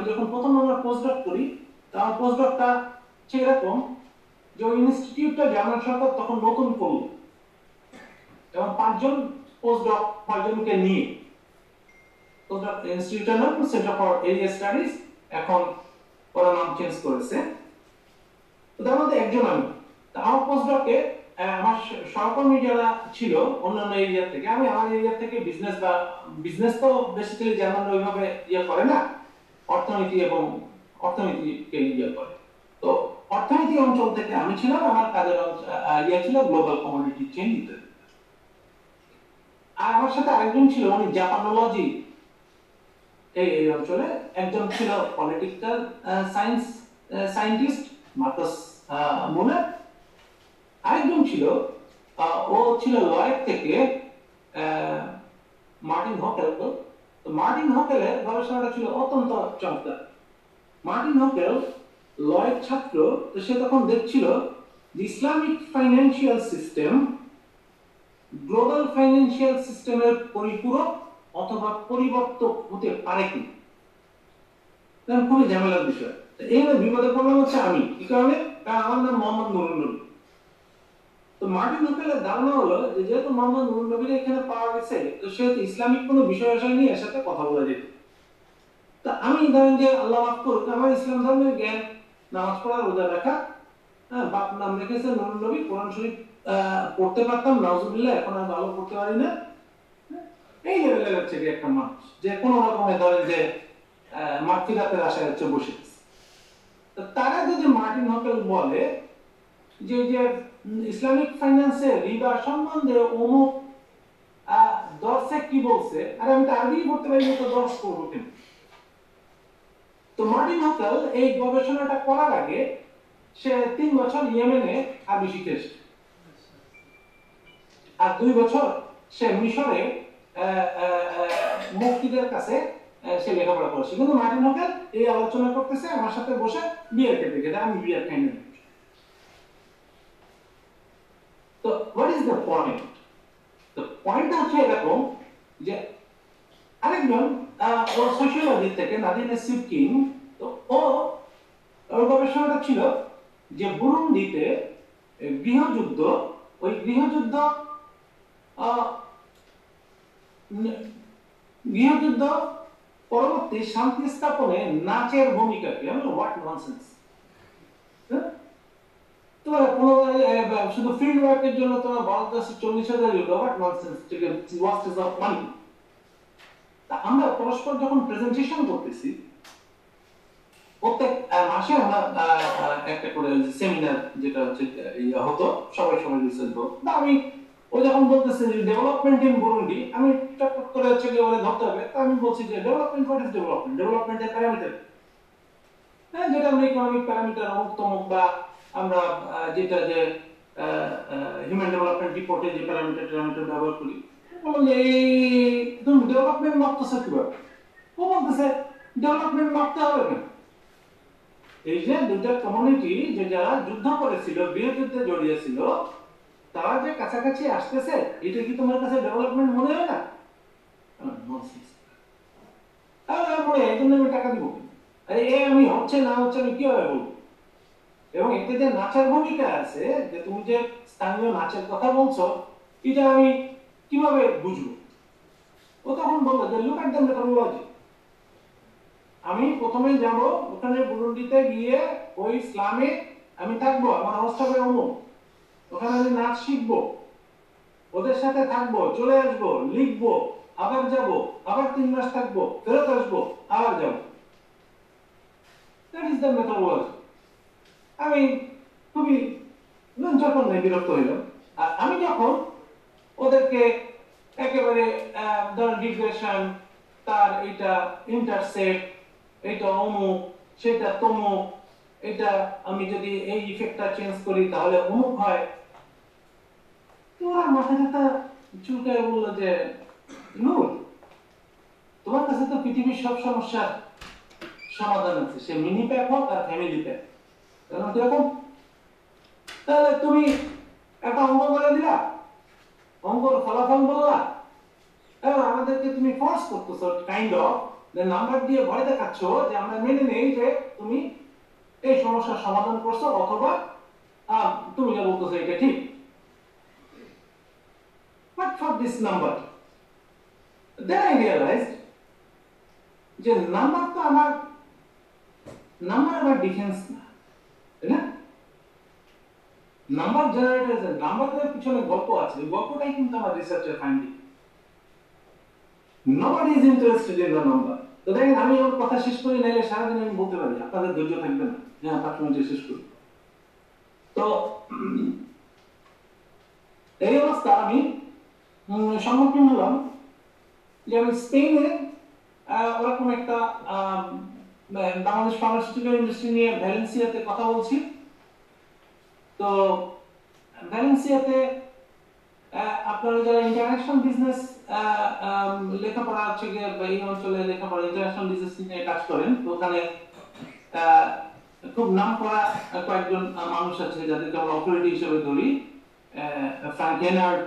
যখন প্রথম আমরা পোস্টডক করি, আমার পোস্টডকটা সেরকম যে ওই ইনস্টিটিউটটা জার্মান সরকার তখন নতুন করলো এবং 5 জন পোস্টডক 5 জনকে নিয়ে পোস্টডক ইনস্টিটিউটের নাম সেন্টার ফর এরিয়া স্টাডিজ, এখন ওরা নাম চেঞ্জ করেছে। তো তার মধ্যে একজন আমি। আমার পোস্টডকে আমার সহকর্মী যারা ছিল অন্যান্য এরিয়া থেকে, আমি আমার এরিয়া থেকে বিজনেস তো বেসিক্যালি জার্মানরা ওইভাবে ইয়ে করে না, অর্থনীতি এবং অর্থনীতিকে ইয়ে করে। তো অর্থনীতি অঞ্চল থেকে আমি ছিলাম, আমার কাজের ইয়ে ছিল গ্লোবাল কমোডিটি চেইন দিতে। আর আমার সাথে আরেকজন ছিল উনি জাপানোলজি এই অঞ্চলে, একজন ছিল পলিটিক্যাল সায়েন্স সায়েন্টিস্ট মার্কাস মুলার, আরেকজন ছিল ও ছিল লয়েড থেকে মার্টিন হকেল। তো মার্টিন হকেলের গবেষণাটা ছিল অত্যন্ত চমৎকার। মার্টিন হকেল লয়েড ছাত্র, তো সে তখন দেখছিল যে Islamic financial system global financial সিস্টেমের পরিপূরক অথবা পরিবর্তক হতে পারে কি, খুবই ঝামেলার বিষয়। এই বিপদে পড়লাম হচ্ছে আমি, কি কারণে? কারণ আমার নাম মোহাম্মদ নুরুন নবী। তো মার্টিন হকেলের ধারণা হলো যে যেহেতু মোহাম্মদ নুরুন নবীর এখানে পাওয়া গেছে, তো সেহেতু ইসলামিক কোনো বিষয় নিয়ে এর সাথে কথা বলা যেত। তা আমি ধরেন যে আল্লাহ মাফ করুক, আমার ইসলাম ধর্মের জ্ঞান, নামাজ পড়া, রোজা রাখা, বাপ নাম রেখেছে নুরুন নবী, কোরআন শরীফ পড়তে পারতাম, নাউজুবিল্লাহ এখন আর ভালো পড়তে পারি না, এই লেভেলের হচ্ছে একটা মানুষ যে কোনো রকমের ধরেন যে মাতৃঘাতের আশায় হচ্ছে বসে আছে। তারা যদি মার্টিন হকেল বলে যে ইসলামিক ফাইন্যান্সে রিবা সম্বন্ধে অমুক দর্শে কি বলছে, আর আমি তো আরবি পড়তে পারি না, তো দর্শ করবো কেন? তো মার্টিন হকেল এই গবেষণাটা করার আগে সে 3 বছর ইয়েমেনে আরবি শিখে এসেছে, আর 2 বছর সে মিশরে মুফতিদের কাছে সে লেখাপড়া করেছে। কিন্তু মার্টিন হকেল এই আলোচনা করতেছে আমার সাথে বসে বিয়ের খেতে খেতে, আমি বিয়ের খাই না। তো হোয়াট ইজ দ্য পয়েন্ট? তো পয়েন্টটা হচ্ছে এরকম যে আরেকজন ও সোশিওলজি থেকে নাদিম সিপকিন, তো ওর গবেষণাটা ছিল যে বুরুন্ডিতে গৃহযুদ্ধ, ওই গৃহযুদ্ধ পরবর্তী শান্তি স্থাপনে নাচের ভূমিকা কি। আমি হোয়াট ননসেন্স! তোমার কোনো শুধু ফিল্ড ওয়ার্কের জন্য তোমার 40,000 euro, what nonsense! Waste of money. তা আমরা পরস্পর যখন প্রেজেন্টেশন করতেছি, প্রত্যেক মাসে আমরা একটা করে সেমিনার যেটা হচ্ছে হতো, সবাই রিসার্চ হতো। আমি ও যখন বলতেছে যে ডেভেলপমেন্ট ইন বুরুন্ডি, আমি টক করে হচ্ছে কি বলে ধরতে হবে, তা আমি বলছি যে ডেভেলপমেন্ট, হোয়াট ইজ ডেভেলপমেন্ট? ডেভেলপমেন্টের প্যারামিটার, যেটা আমরা ইকোনমিক প্যারামিটার অমুক বা আমরা যেটা যে হিউম্যান ডেভেলপমেন্ট রিপোর্টে যে প্যারামিটার ব্যবহার করি, বললাম যে তুমি ডেভেলপমেন্ট মাপতেছো কিভাবে? ও বলতেছে ডেভেলপমেন্ট মাপতে হবে কেন? এই যে দুটা কমিউনিটি যে যারা যুদ্ধ করেছিল, গৃহযুদ্ধে জড়িয়েছিল, তারা যে কাছাকাছি আসতেছে, এটা কি তোমার কাছে ডেভেলপমেন্ট মনে হয় না? এই জন্য আমি টাকা দিব, আমি হচ্ছে না হচ্ছে আমি কিভাবে বলবো? এবং এতে যে নাচের ভূমিকা আছে, যে তুমি যে স্থানীয় নাচের কথা বলছো, এটা আমি কিভাবে বুঝবো? ও তখন বললো যে লুক এট দ্য মেথোডোলজি। আমি প্রথমে যাব ওখানে বুরুন্ডিতে গিয়ে ওই ইসলামে আমি থাকবো, আমার অবস্থা হবে অমুক, ওখানে আমি নাচ শিখবো, ওদের সাথে থাকবো, চলে আসবো, লিখবো, আবার যাব, আবার 3 মাস থাকবো, ফেরত আসবো, আবার যাব। That is the methodology. আমি খুবই যখন বিরক্ত হইলাম। আর আমি যখন ওদেরকে একেবারে ধর রিগ্রেশন, তার এটা ইন্টারসেপ্ট, এটা অমুক, সেটা তমুক, এটা আমি যদি এই ইফেক্টটা চেঞ্জ করি তাহলে অমুক হয়, তোমার মাথাটা চুলকায় বললো যে নূর, তোমার কাছে তো পৃথিবীর সব সমস্যার সমাধান আছে, সে মিনি প্যাক হোক আর ফ্যামিলি প্যাক, কারণ কিরকম? তাহলে তুমি একটা অঙ্ক করে দিলা, অঙ্কর ফলাফল বললা, এবং আমাদেরকে তুমি ফোর্স করতেছো কাইন্ড অফ নাম্বার দিয়ে ভয় দেখাচ্ছ যে আমরা মেনে নেই যে তুমি এই সমস্যার সমাধান করছো অথবা তুমি যা বলতেছো এটা ঠিক। But for this number, then I realized যে নাম্বার তো আমার ডিফেন্স না, তাই না? নাম্বার জেনারেটর, নাম্বারের পিছনে গল্প আছে, এই গল্পটাই কিন্তু আমার রিসার্চের finding. Nobody is interested in the number. তো দেখেন আমি আমার কথা শেষ করি, নাইলে সারাদিন আমি বলতে পারি, আপনাদের ধৈর্য থাকবে না যে 5 মিনিটে শেষ করি। তো এই অবস্থা আমি সম্মুখীন হলাম যে আমি স্পেনে ওরকম একটা বাংলাদেশ ফার্মাসিউটিক্যাল ইন্ডাস্ট্রি নিয়ে ভ্যালেন্সিয়াতে কথা বলছি। তো ভ্যালেন্সিয়াতে আপনারা যারা ইন্টারন্যাশনাল বিজনেস লেখাপড়া হচ্ছে গিয়ে এই অঞ্চলে লেখাপড়া ইন্টারন্যাশনাল বিজনেস নিয়ে কাজ করেন, তো ওখানে খুব নাম করা কয়েকজন মানুষ আছে যাদেরকে আমরা অথরিটি হিসেবে ধরি। ফ্রাঙ্ক হেনার্ড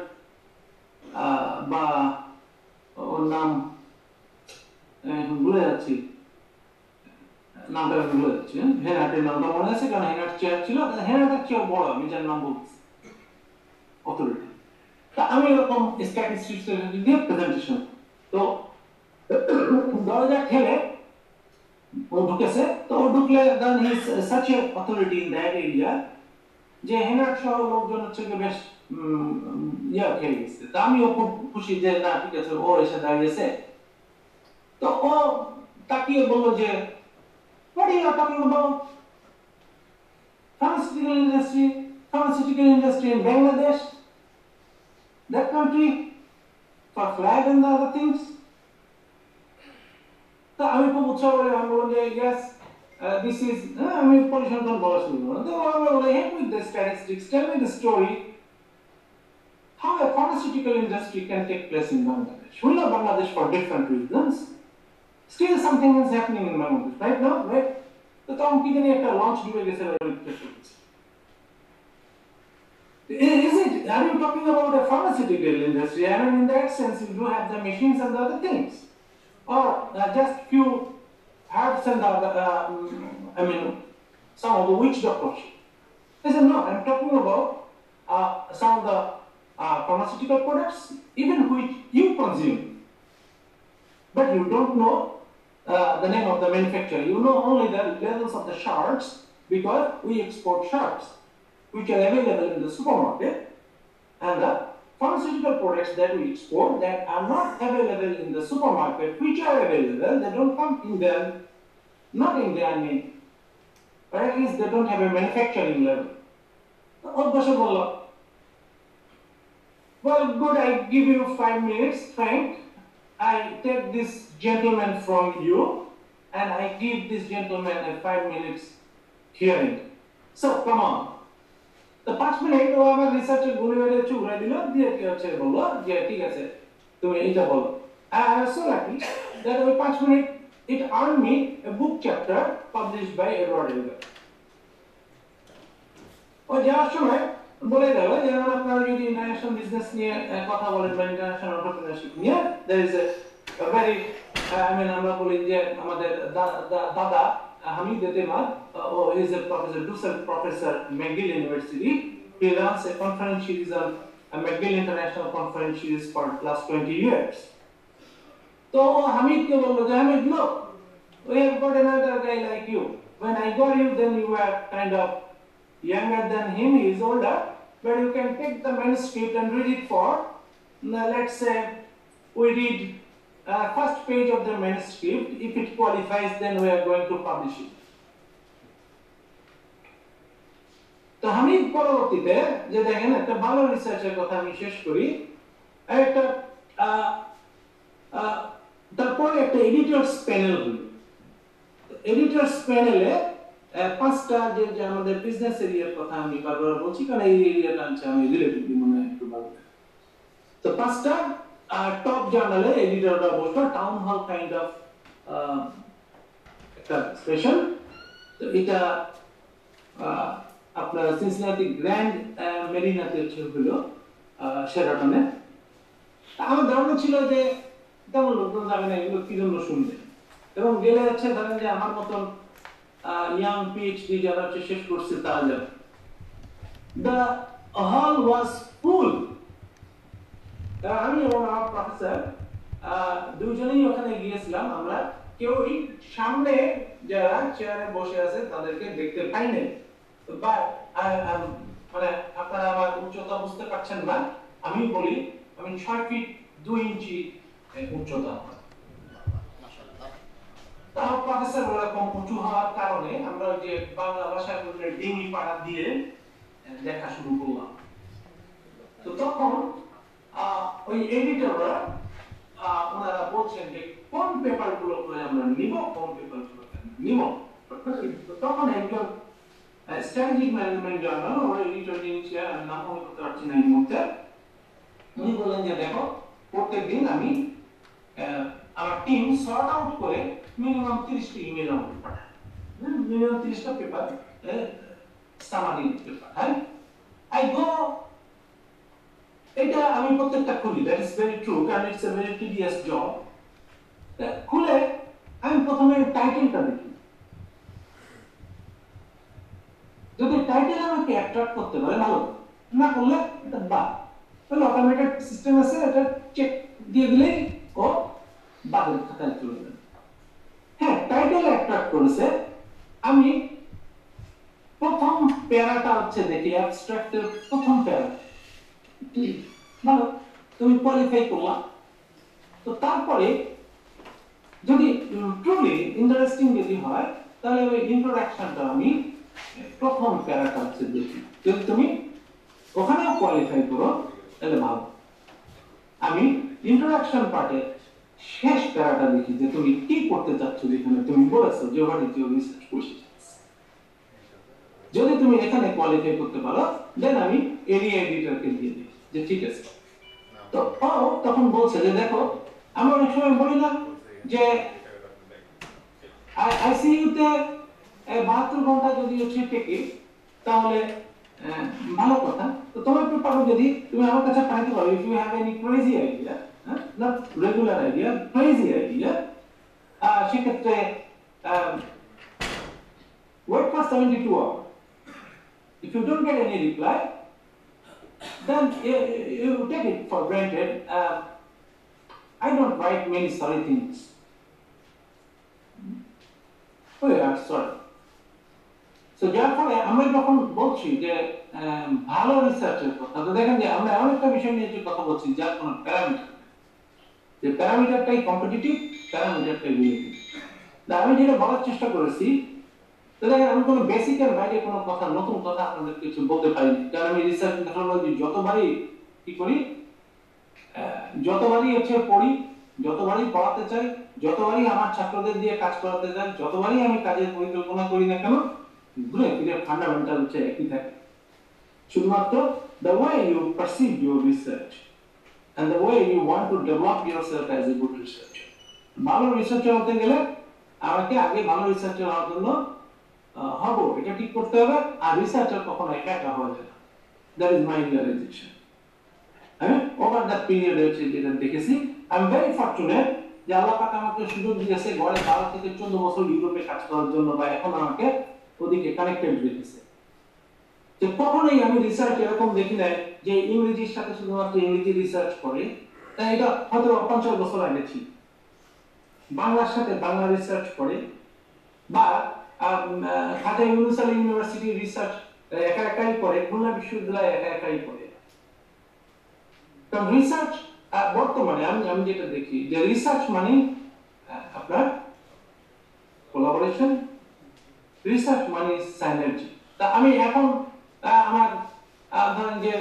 বা ওর নাম ভুলে যাচ্ছি, নামটা আমি ভুলে যাচ্ছি। হেনার্টের নামটা মনে আছে কারণ হেনার্ট চেয়ার ছিল, হেনার্টের চেয়ার বড়, আমি যার নাম বলছি অথরিটি। তা আমি এরকম স্ট্যাটিস্টিক্স দিয়ে প্রেজেন্টেশন, তো দরজা ঠেলে ও ঢুকেছে। তো ও ঢুকলে then he is such a authority in that area যে হেনার্ট সহ লোকজন হচ্ছে বেশ খেয়ে গেছে। তা আমিও খুব খুশি যে না ঠিক আছে ও এসে দাঁড়িয়েছে। তো ও তাকিয়ে বলল যে what are you talking about? Pharmaceutical industry in Bangladesh, that country, for flag and the other things. So আমি খুব উৎসাহ করে আমি বললাম যে yes, this is আমি পরিসংখ্যান বলা শুরু করলাম। তো আমি বললাম help with the statistics, tell me the story how a pharmaceutical industry can take place in Bangladesh. We know Bangladesh for different reasons. Still something is happening in Bangladesh right now, right? So তখন কি জানি একটা launch ডুবে গেছে। Is it? Are you talking about a pharmaceutical industry? I mean, in that sense, you do have the machines and the other things, or just few herbs and the other, some of the witch doctors. I said no. I'm talking about some of the pharmaceutical products, even which you consume, but you don't know the name of the manufacturer. You know only the levels of the shards because we export shards, which are available in the supermarket, and the pharmaceutical products that we export that are not available in the supermarket, which are available, they don't come in their, not in their name, or at least they don't have a manufacturing level. Well, good, I give you 5 minutes, Frank. I take this gentleman from you, and I give this gentleman a 5 minutes hearing. So, come on. The 5 minute ও আমার রিসার্চের গুলি বেড়ে চুগড়া দিল, দিয়ে কি হচ্ছে বললো যে ঠিক আছে তুমি এইটা বলো। I was so lucky that ওই 5 minute it earned me a book chapter published by Edward Elgar. ও যাওয়ার সময় বলে গেল যে আপনারা যদি ইন্টারন্যাশনাল বিজনেস নিয়ে কথা বলেন বা ইন্টারন্যাশনাল এন্টারপ্রেনারশিপ নিয়ে, there is a very আমরা বলি যে আমাদের দাদা Hamid Etemad, is a professor, Dussel professor at McGill University. He runs a conference series on a McGill International Conference series for the last 20 years. So Hamid ke bollo je Hamid, look, we have got another guy like you. When I got you, then you were kind of younger than him. He is older, but you can take the manuscript and read it for, let's say, we read first page of the manuscript. If it qualifies, then we are going to publish it. তো আমি পরবর্তীতে যে দেখেন একটা ভালো রিসার্চের কথা আমি শেষ করি, একটা তারপরে একটা এডিটরস প্যানেল হলো। এডিটরস প্যানেলে 5টা যে আমাদের বিজনেস এরিয়ার কথা আমি বারবার বলছি কারণ এই এরিয়াটা আমি রিলেটিভলি মনে হয় একটু ভালো। তো 5টা টপ জার্নালে এডিটররা বসলো, টাউন হল কাইন্ড অফ একটা সেশন। তো এটা আপনার সিনসিনাটি গ্র্যান্ড মেরিনাতে হলো শেরাটনে। আমার ধারণা ছিল যে তেমন লোকজন যাবে না, এগুলো কি জন্য শুনবে। এবং গেলে হচ্ছে ধরেন যে আমার মতন ইয়াং পিএইচডি যারা হচ্ছে শেষ করছে তারা যাবে। দ্য হল ওয়াজ ফুল। আমি এবং আমার প্রফেসর দুইজনেই ওখানে গিয়েছিলাম। আমরা কেউই সামনে যারা চেয়ারে বসে আছে তাদেরকে দেখতে পাই নাই। মানে আপনারা আমার উচ্চতা বুঝতে পারছেন না, আমি বলি আমি 6 ফিট 2 ইঞ্চি উচ্চতা। তাও প্রফেসর ওরকম উঁচু হওয়ার কারণে আমরা যে বাংলা ভাষায় বললে ডিঙি পাড়া দিয়ে দেখা শুরু করলাম। তো তখন ওই এডিটররা ওনারা বলছেন যে কোন পেপারগুলো করে আমরা নিব, কোন পেপারগুলো নিব। তখন একজন স্ট্র্যাটেজিক ম্যানেজমেন্ট জার্নাল ওর এডিটর যিনি ছিলেন, নাম মনে করতে পারছি না এই মুহূর্তে, উনি বললেন যে দেখো প্রত্যেকদিন আমি আমার টিম সর্ট আউট করে মিনিমাম 30টি ইমেল আমাকে পাঠায়, মিনিমাম 30টা পেপার সামারি পেপার। হ্যাঁ, আই গো, এটা আমি প্রত্যেকটা খুলি, দ্যাট ইজ ভেরি ট্রু, কারণ it's a very tedious job. খুলে আমি প্রথমে টাইটেলটা দেখি, যদি টাইটেল আমাকে অ্যাট্রাক্ট করতে পারে ভালো, না করলে এটা বাদ। তাহলে অটোমেটেড সিস্টেম আছে, এটা চেক দিয়ে দিলেই ও বাদের খাতায় চলে যাবে। হ্যাঁ, টাইটেল অ্যাট্রাক্ট করেছে, আমি প্রথম প্যারাটা হচ্ছে দেখি অ্যাবস্ট্রাক্টের প্রথম প্যারা ভালো, তুমি কোয়ালিফাই করলা। তো তারপরে যদি ট্রুলি ইন্টারেস্টিং যদি হয় তাহলে ওই ইন্ট্রোডাকশনটা আমি প্রথম প্যারাটা হচ্ছে দেখি, যদি তুমি ওখানেও কোয়ালিফাই করো তাহলে ভালো। আমি ইন্ট্রোডাকশন পার্টে শেষ প্যারাটা দেখি যে তুমি কি করতে চাচ্ছ, যেখানে তুমি বলেছো যে what is your research questions. যদি তুমি এখানে কোয়ালিফাই করতে পারো দেন আমি এরিয়া এডিটরকে দিয়ে দিই যে ঠিক আছে। তো ও তখন বলছে যে দেখো, আমরা অনেক সময় বলি না যে আইসিইউতে 72 ঘন্টা যদি হচ্ছে টেকে তাহলে ভালো কথা। তো তোমার পেপারও যদি তুমি আমার কাছে পাঠাতে পারো, if you have any crazy idea, not regular idea, crazy idea, সেক্ষেত্রে wait for 72 hours. If you don't get any reply, then you take it for granted. I don't write many sorry things. Oh yeah, sorry. So যার ফলে আমরা যখন বলছি যে ভালো রিসার্চের কথা, তো দেখেন যে আমরা এমন একটা বিষয় নিয়ে যে কথা বলছি যার কোনো প্যারামিটার, যে প্যারামিটারটাই কম্পিটিটিভ, প্যারামিটারটাই রিলেটিভ। আমি যেটা বলার চেষ্টা করেছি, তো দেখেন আমি কোনো বেসিকের বাইরে কোনো কথা, নতুন কথা আপনাদের কিছু বলতে পারিনি, কারণ আমি রিসার্চ মেথোডোলজি যতবারই কি করি, যতবারই হচ্ছে পড়ি, যতবারই পড়াতে চাই, যতবারই আমার ছাত্রদের দিয়ে কাজ করাতে চাই, যতবারই আমি কাজের পরিকল্পনা করি না কেন, ঘুরে ফিরে ফান্ডামেন্টাল হচ্ছে একই থাকে। শুধুমাত্র the way you perceive your research and the way you want to develop yourself as a good researcher. ভালো রিসার্চার হতে গেলে আমাকে আগে ভালো রিসার্চার হওয়ার জন্য হব এটা ঠিক করতে হবে, আর রিসার্চার কখনো একা একা হওয়া যায় না। That is my realisation. আমি ওভার দ্যাট পিরিয়ড হচ্ছে যেটা দেখেছি, আই এম ভেরি ফরচুনেট যে আল্লাহ পাক আমাকে সুযোগ দিয়েছে গড়ে 12 থেকে 14 বছর ইউরোপে কাজ করার জন্য, বা এখন আমাকে ওদিকে কানেক্টেড রেখেছে। যে কখনোই আমি রিসার্চ এরকম দেখি নাই যে ইংরেজির সাথে শুধুমাত্র ইংরেজি রিসার্চ করে, তাই এটা হয়তো 50 বছর আগে ছিল। বাংলার সাথে বাংলা রিসার্চ করে, বা খাজা ইউনুস আলী ইউনিভার্সিটি রিসার্চ একা একাই করে, খুলনা বিশ্ববিদ্যালয় একা একাই করে। কারণ রিসার্চ বর্তমানে আমি যেটা দেখি যে রিসার্চ মানে আপনার কোলাবোরেশন, রিসার্চ মানে সাইনার্জি। তা আমি এখন আমার ধরেন যে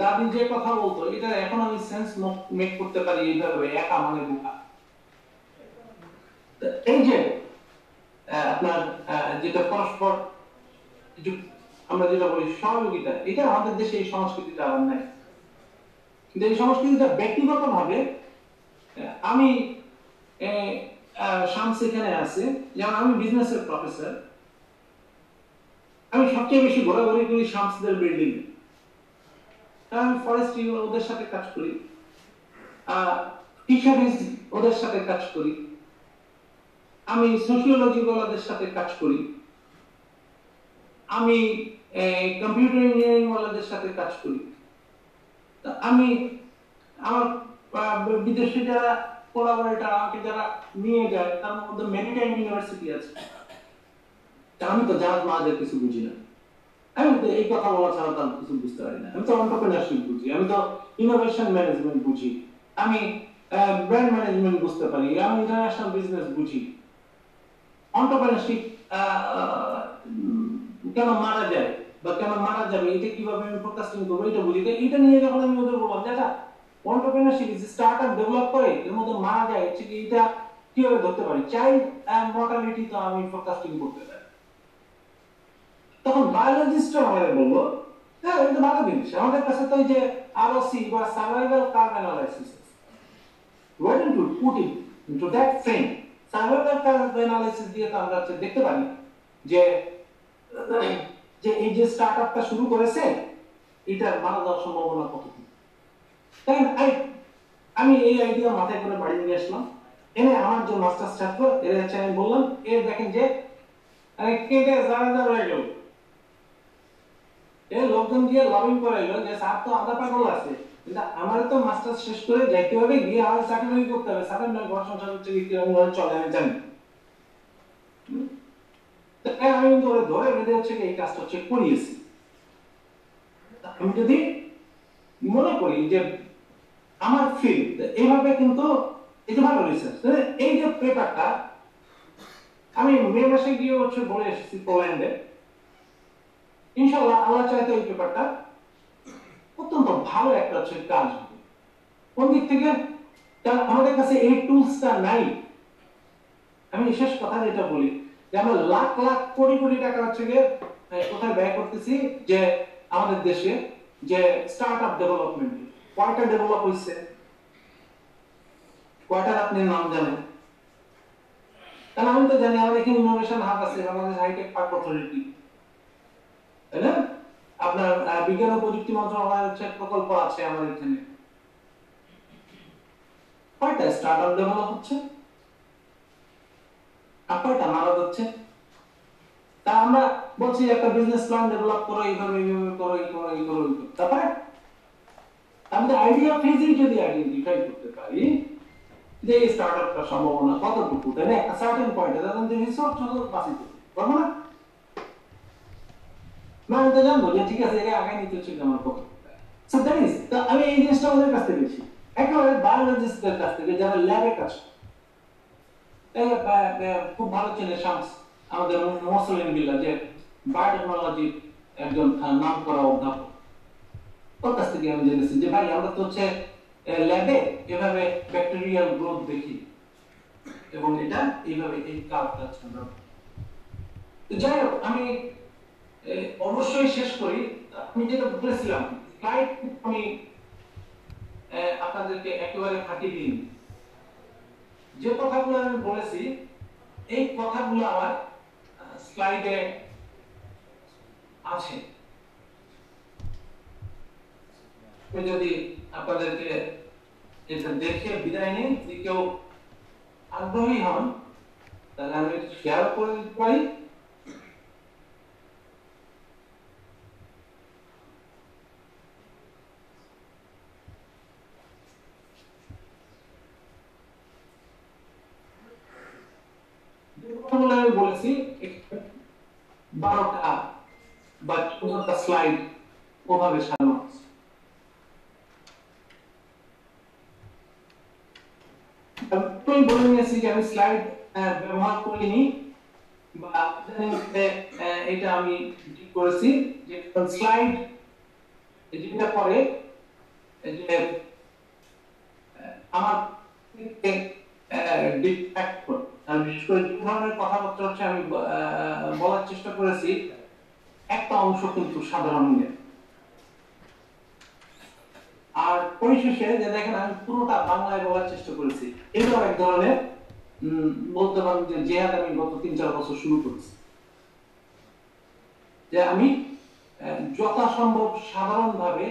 দাদি যে কথা বলতো, এটা এখন আমি সেন্স মেক করতে পারি এইভাবে, একা মানে বোকা। এই যে আপনার যেটা পরস্পর আমরা যেটা বলি সহযোগিতা, এটা আমাদের দেশে এই সংস্কৃতিটা আবার নাই। কিন্তু এই সংস্কৃতিটা ব্যক্তিগত ভাবে আমি শামস এখানে আছে, যেমন আমি বিজনেসের প্রফেসর, আমি সবচেয়ে বেশি ঘোরাঘুরি করি শামসদের বিল্ডিং এ, আমি ফরেস্ট্রি ওদের সাথে কাজ করি, ফিশারিজ ওদের সাথে কাজ করি। আমি সোশিওলজি ওয়ালাদের সাথে কাজ করি, আমি কম্পিউটার ইঞ্জিনিয়ারিং ওয়ালাদের সাথে কাজ করি। আমি আমার বিদেশে যারা কোলাবোরেটর আমাকে যারা নিয়ে যায় তার মধ্যে মেরিটাইম ইউনিভার্সিটি আছে। আমি তো জাহাজ মাঝে কিছু বুঝি না, আমি তো এই কথা বলা ছাড়া তো কিছু বুঝতে পারি না। আমি তো এন্টারপ্রেনারশিপ বুঝি, আমি তো ইনোভেশন ম্যানেজমেন্ট বুঝি, আমি ব্র্যান্ড ম্যানেজমেন্ট বুঝতে পারি, আমি ইন্টারন্যাশনাল বিজনেস বুঝি। এন্টারপ্রেনারশিপ কেন মারা যায় বা কেন মারা যাবে এটা কিভাবে আমি ফোরকাস্টিং করবো এটা বুঝি। এটা নিয়ে যখন আমি ওদের বললাম যেটা এন্টারপ্রেনারশিপ ইজ স্টার্টআপ ডেভেলপ করে এর মধ্যে মারা যায় হচ্ছে কি এটা কিভাবে ধরতে পারি, চাইল্ড মর্টালিটি তো আমি ফোরকাস্টিং করতে পারি। তখন বায়োলজিস্টরা আমাদের বললো হ্যাঁ এটা ভালো জিনিস, আমাদের কাছে তো যে আরওসি বা survival curve analysis, why don't you put it into that frame? Survival curve analysis দিয়ে তো আমরা দেখতে পারি যে যে এই যে স্টার্টআপটা শুরু করেছে এটা মারা যাওয়ার সম্ভাবনা কতটুকু। তাই আমি এই আইডিয়া মাথায় করে বাড়ি নিয়ে আসলাম, এনে আমার যে মাস্টার্স ছাত্র এর হচ্ছে আমি বললাম এর দেখেন যে কেটে জানাজা হয়ে গেল, এই লোকজন দিয়ে লবিং করাইলো যে স্যার তো আধা পাগল আছে, কিন্তু আমার তো মাস্টার্স শেষ করে যাইতে হবে, গিয়ে আমার চাকরি করতে হবে, স্যারের নয় ঘর সংসার হচ্ছে কিরকম চলে আমি জানি। আমি কিন্তু ওরা ধরে বেঁধে হচ্ছে এই কাজটা হচ্ছে করিয়েছি। আমি যদি মনে করি যে আমার ফিল্ড এইভাবে কিন্তু এই যে ভালো রিসার্চ, এই যে পেপারটা আমি মে মাসে গিয়ে হচ্ছে বলে এসেছি পোল্যান্ডে, ইনশাআল্লাহ আল্লাহ চাইতে এই পেপারটা অত্যন্ত ভালো একটা হচ্ছে কাজ হবে। কোন দিক থেকে? কারণ আমাদের কাছে এই টুলসটা নাই। আমি শেষ কথা যেটা বলি যে আমরা লাখ লাখ কোটি কোটি টাকা হচ্ছে গিয়ে কোথায় ব্যয় করতেছি যে আমাদের দেশে যে স্টার্টআপ ডেভেলপমেন্ট, কয়টা ডেভেলপ হয়েছে, কয়টার আপনি নাম জানেন? কারণ আমি তো জানি আমাদের এখানে ইনোভেশন হাব আছে, বাংলাদেশ হাইটেক পার্ক অথরিটি, তাই না? আপনার বিজ্ঞান ও প্রযুক্তি মন্ত্রণালয়ের হচ্ছে প্রকল্প আছে আমাদের এখানে। কয়টা স্টার্টআপ ডেভেলপ হচ্ছে আর কয়টা মারা যাচ্ছে? তা আমরা বলছি একটা বিজনেস প্ল্যান ডেভেলপ করো, এইভাবে এইভাবে করো, এই করো, এই করো, এই করো। তারপরে আমাদের আইডিয়া ফেজেই যদি আইডেন্টিফাই করতে পারি যে এই স্টার্টআপটার সম্ভাবনা কতটুকু, তাই না? একটা সার্টেন পয়েন্টে তখন যে রিসোর্স বাঁচিতে পারবো না, না আমি তো জানবো যে ঠিক আছে এটা আগে নিতে হচ্ছে আমার কত। সো দ্যাট ইজ, আমি এই জিনিসটা ওদের কাছ থেকে পেয়েছি, একেবারে বায়োলজিস্টদের কাছ থেকে যারা ল্যাবে কাজ করে। খুব ভালো চেনে শামস আমাদের মোসলিন বিল্লা যে বায়োটেকনোলজি একজন নাম করা অধ্যাপক, ওর কাছ থেকে আমি জেনেছি যে ভাই আমরা তো হচ্ছে ল্যাবে এভাবে ব্যাকটেরিয়াল গ্রোথ দেখি এবং এটা এইভাবে এই কাজটা আমরা। যাই হোক আমি অবশ্যই শেষ করি। আমি যেটা বলেছিলাম স্লাইড আমি আপনাদেরকে একেবারে ফাটিয়ে দিই, যে কথাগুলো আমি বলেছি এই কথাগুলো আমার স্লাইডে আছে। আমি যদি আপনাদেরকে এটা দেখে বিদায় নিই, যদি কেউ আগ্রহী হন তাহলে আমি শেয়ার করে দিতে পারি। আমি বলেছি 12টা বা 14টা স্লাইড ওভাবে সাজানো আছে। আমি বলে নিয়েছি যে আমি স্লাইড ব্যবহার করিনি বা এটা আমি ঠিক করেছি যে স্লাইড যেটা করে যে আমার ডিফেক্ট করে, আর বিশেষ করে যে ধরনের কথাবার্তা হচ্ছে আমি বলার চেষ্টা করেছি একটা অংশ কিন্তু সাধারণ জ্ঞান। আর পরিশেষে যে দেখেন আমি পুরোটা বাংলায় বলার চেষ্টা করেছি, এটাও এক ধরনের বলতে পারেন যে জেহাদ আমি গত 3-4 বছর শুরু করেছি, যে আমি যথাসম্ভব সাধারণভাবে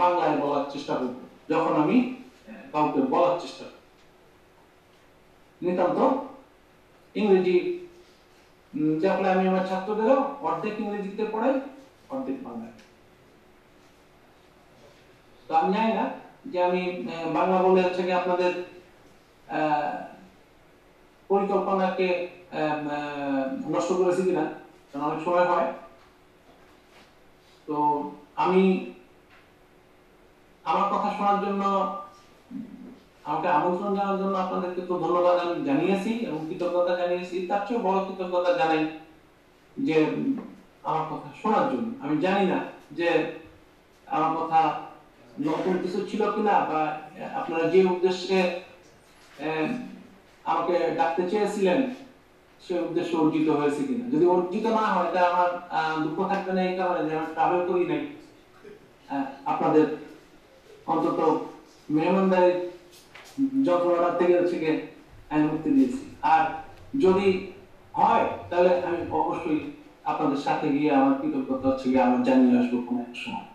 বাংলায় বলার চেষ্টা করব যখন আমি কাউকে বলার চেষ্টা করব। নিতান্ত ইংরেজি যাকে আমি আমার ছাত্রদেরও অর্ধেক ইংরেজিতে পড়াই, অর্ধেক বাংলায়। তো আমি জানি না যে আমি বাংলা বলে হচ্ছে কি আপনাদের পরিকল্পনাকে নষ্ট করেছি কিনা, কারণ অনেক সময় হয়। তো আমি আমার কথা শোনার জন্য, আমাকে আমন্ত্রণ জানার জন্য আপনাদেরকে তো ধন্যবাদ আমি জানিয়েছি এবং কৃতজ্ঞতা জানিয়েছি। তার চেয়ে বড় কৃতজ্ঞতা জানাই যে আমার কথা শোনার জন্য। আমি জানি না যে আমার কথা নতুন কিছু ছিল কিনা, বা আপনারা যে উদ্দেশ্যে আমাকে ডাকতে চেয়েছিলেন সেই উদ্দেশ্য অর্জিত হয়েছে কিনা। যদি অর্জিত না হয় তা আমার দুঃখ থাকবে না, এই কারণে যে আমি ট্রাভেল করি নাই, আপনাদের অন্তত মেহমানদারি যন্ত্রণা থেকে হচ্ছে আমি মুক্তি দিয়েছি। আর যদি হয় তাহলে আমি অবশ্যই আপনাদের সাথে গিয়ে আমার কৃতজ্ঞতা হচ্ছে আমার জানিয়ে আসবো কোনো এক সময়।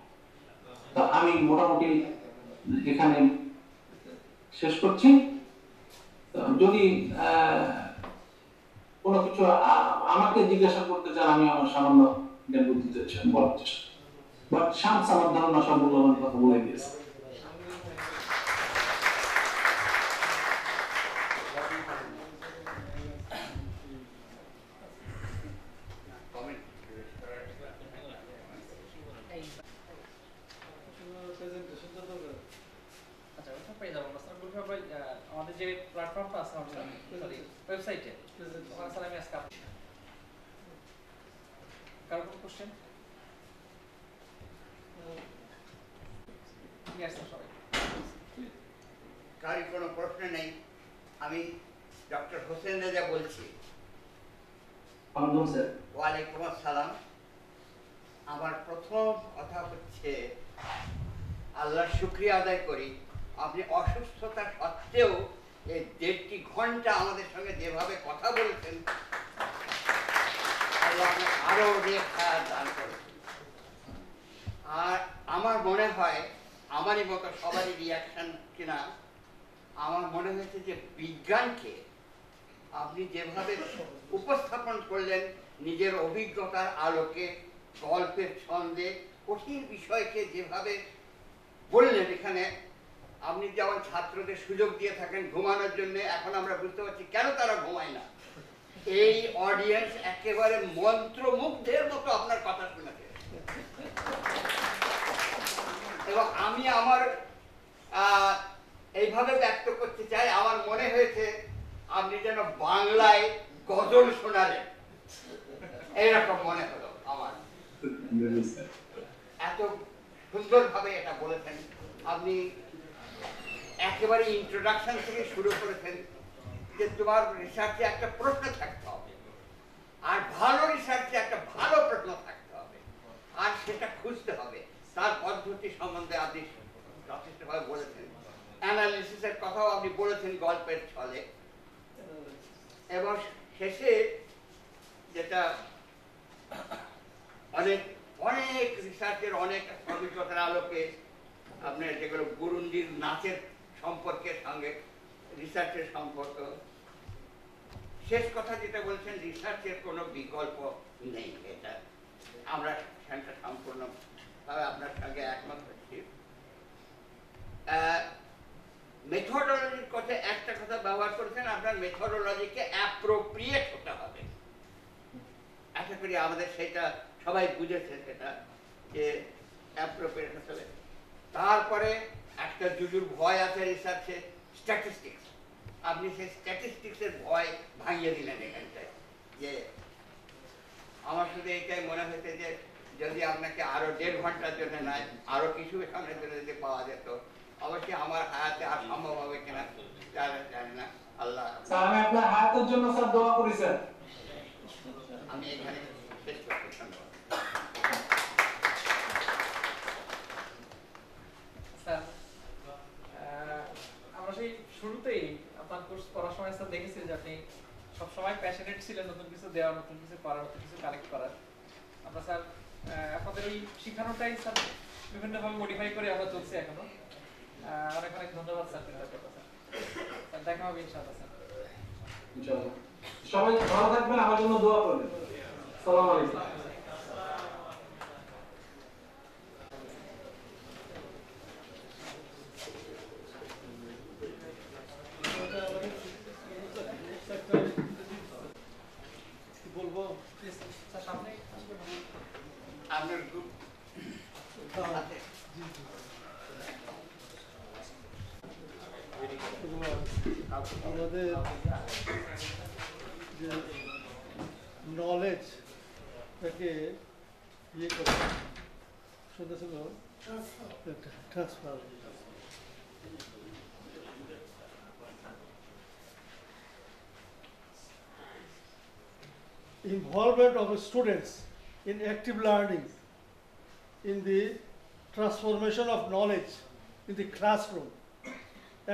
তো আমি মোটামুটি এখানে শেষ করছি। যদি কোনো কিছু আমাকে জিজ্ঞাসা করতে চান, আমি আমার সামান্য জ্ঞান বুদ্ধিতে বলার চেষ্টা, বাট শামস আমার ধারণা সব মূল্যবান কথা বলে দিয়েছে। আমাদের যে প্ল্যাটফর্মটা আছে সরি ওয়েবসাইটে, ওখানে স্যার আমি আজকে কারো কোনো কোশ্চেন? কারোর কোনো প্রশ্ন নেই। আমি ডক্টর হোসেন রেজা বলছি। ওয়ালাইকুম আসসালাম। আমার প্রথম কথা হচ্ছে আল্লাহর শুকরিয়া আদায় করি, আপনি অসুস্থতা সত্ত্বেও এই 1.5 ঘন্টা আমাদের সঙ্গে যেভাবে কথা বলেছেন, আল্লাহ আপনাকে আরো অনেক খায়াত দান করেছেন। আর আমার মনে হয় আমারই মতো সবারই রিয়াকশন কিনা, আমার মনে হয়েছে যে বিজ্ঞানকে আপনি যেভাবে উপস্থাপন করলেন নিজের অভিজ্ঞতার আলোকে, গল্পের ছন্দে, কঠিন বিষয়কে যেভাবে বললেন, এখানে আপনি যেমন ছাত্রদের সুযোগ দিয়ে থাকেন ঘুমানোর জন্য, এখন আমরা বুঝতে পারছি কেন তারা ঘুমায় না। এই অডিয়েন্স একেবারে মন্ত্রমুগ্ধের মতো আপনার কথা শুনেছে। এবং আমি আমার এইভাবে ব্যক্ত করতে চাই, আমার মনে হয়েছে আপনি যেন বাংলায় গজল শোনালেন, এইরকম মনে হলো আমার। এত সুন্দরভাবে এটা বলেছেন আপনি। একেবারে ইন্ট্রোডাকশন থেকে শুরু করেছেন যে তোমার রিসার্চে একটা প্রশ্ন থাকতে হবে, আর ভালো রিসার্চে একটা ভালো প্রশ্ন থাকতে হবে, আর সেটা খুঁজতে হবে। তার পদ্ধতি সম্বন্ধে আপনি যথেষ্টভাবে বলেছেন। অ্যানালিসিসের কথাও আপনি বলেছেন গল্পের ছলে। এবং শেষে যেটা অনেক অনেক রিসার্চের অনেক অভিজ্ঞতার আলোকে আপনার যেগুলো বুরুন্ডির নাচের সম্পর্কের সঙ্গে রিসার্চের সম্পর্ক, শেষ কথা যেটা বলছেন রিসার্চের কোনো বিকল্প নেই, এটা আমরা সেটা সম্পূর্ণভাবে আপনার সঙ্গে একমত হচ্ছি। মেথডোলজির কথা একটা কথা ব্যবহার করেছেন, আপনার মেথডোলজিকে অ্যাপ্রোপ্রিয়েট হতে হবে। আশা করি আমাদের সেটা সবাই বুঝেছে, সেটা যে অ্যাপ্রোপ্রিয়েট হতে হবে। তারপরে একটা জুজুর ভয় আছে রিসার্চে, স্ট্যাটিস্টিক্স। আপনি সেই স্ট্যাটিস্টিক্সের ভয় ভাঙিয়ে দিলেন এখানটায়। যে আমার শুধু এইটাই মনে হয়েছে যে যদি আপনাকে আরো 1.5 ঘন্টার জন্য নয়, আরো কিছু সামনের জন্য যদি পাওয়া যেত, অবশ্যই আমার হায়াতে আর সম্ভব হবে কিনা জানি না। আল্লাহ আমি আপনার হায়াতের জন্য স্যার দোয়া করি স্যার। আমি এখানে শেষ করতে ধন্যবাদ। স্যার আমরা সেই শুরুতেই আপনার কোর্স করার সময় স্যার দেখেছি যে আপনি সবসময় প্যাশনেট ছিলেন নতুন কিছু দেওয়ার, নতুন কিছু করার, নতুন কিছু কালেক্ট করার। আমরা স্যার আপনাদের ওই শিখানোটাই স্যার বিভিন্নভাবে মডিফাই করে আমরা চলছি এখনো। অনেক অনেক ধন্যবাদ স্যার। দেখা হবে ইনশাআল্লাহ স্যার। ইনশাআল্লাহ। সবাই ভালো থাকবেন, আমার জন্য দোয়া করবেন। আসসালামু আলাইকুম। বলবো স্যার সামনে আপনার গ্রুপ আছে? আমাদের যে নলেজ তাকে ইয়ে করে সেটা ছিল transfer. Involvement of students in active learning in the transformation of knowledge in the classroom.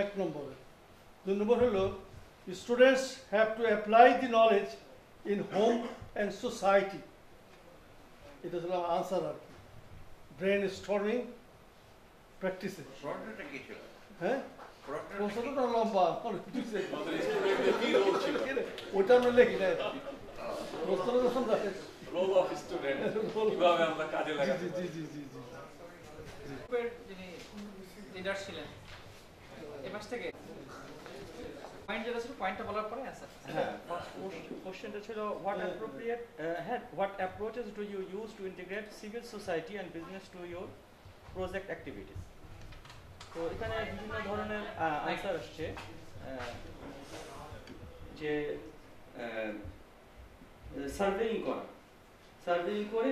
এক নম্বরে। দুই নম্বর হলো students have to apply the knowledge in home and society. এটা হলো আনসার আর কি, ব্রেন স্টর্মিং প্র্যাকটিসে। প্রশ্নটা কি ছিল? হ্যাঁ, প্রশ্নটা প্রশ্নটা লম্বা, ওটা আমরা লিখি না। প্রশ্নটা যখন রোল অফ স্টুডেন্ট কিভাবে আমরা কাজে লাগাতে পারি। জি জি জি জি গ্রুপের যিনি লিডার ছিলেন এই মাস থেকে পয়েন্ট যেটা ছিল পয়েন্টটা বলার পরে অ্যান্সার। হ্যাঁ, কোশ্চেনটা ছিল what approaches do you use to integrate civil society and business to your project activities? তো এখানে বিভিন্ন ধরনের আনসার আসছে, যে সার্ভেইং করে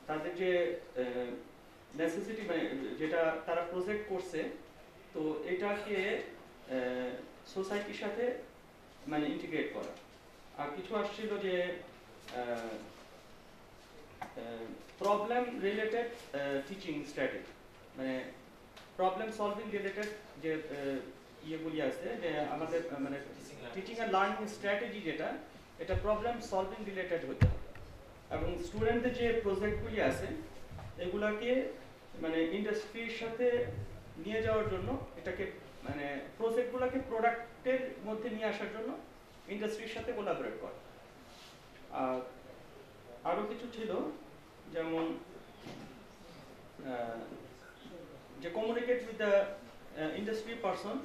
তাদের যে নেসেসিটি মানে যেটা তারা প্রজেক্ট করছে, তো এটাকে সোসাইটির সাথে মানে ইন্টিগ্রেট করা। আর কিছু আসছিল যে প্রবলেম রিলেটেড টিচিং স্ট্র্যাটেজি, মানে প্রবলেম সলভিং রিলেটেড যে ইয়েগুলি আছে, যে আমাদের মানে টিচিং অ্যান্ড লার্নিং স্ট্র্যাটেজি যেটা, এটা প্রবলেম সলভিং রিলেটেড হতে হবে। এবং স্টুডেন্টদের যে প্রজেক্টগুলি আছে এগুলাকে মানে ইন্ডাস্ট্রির সাথে নিয়ে যাওয়ার জন্য, এটাকে মানে প্রজেক্টগুলোকে প্রোডাক্টের মধ্যে নিয়ে আসার জন্য ইন্ডাস্ট্রির সাথে কোলাবোরেট করা। আর আরও কিছু ছিল, যেমন যে communicate with the industry person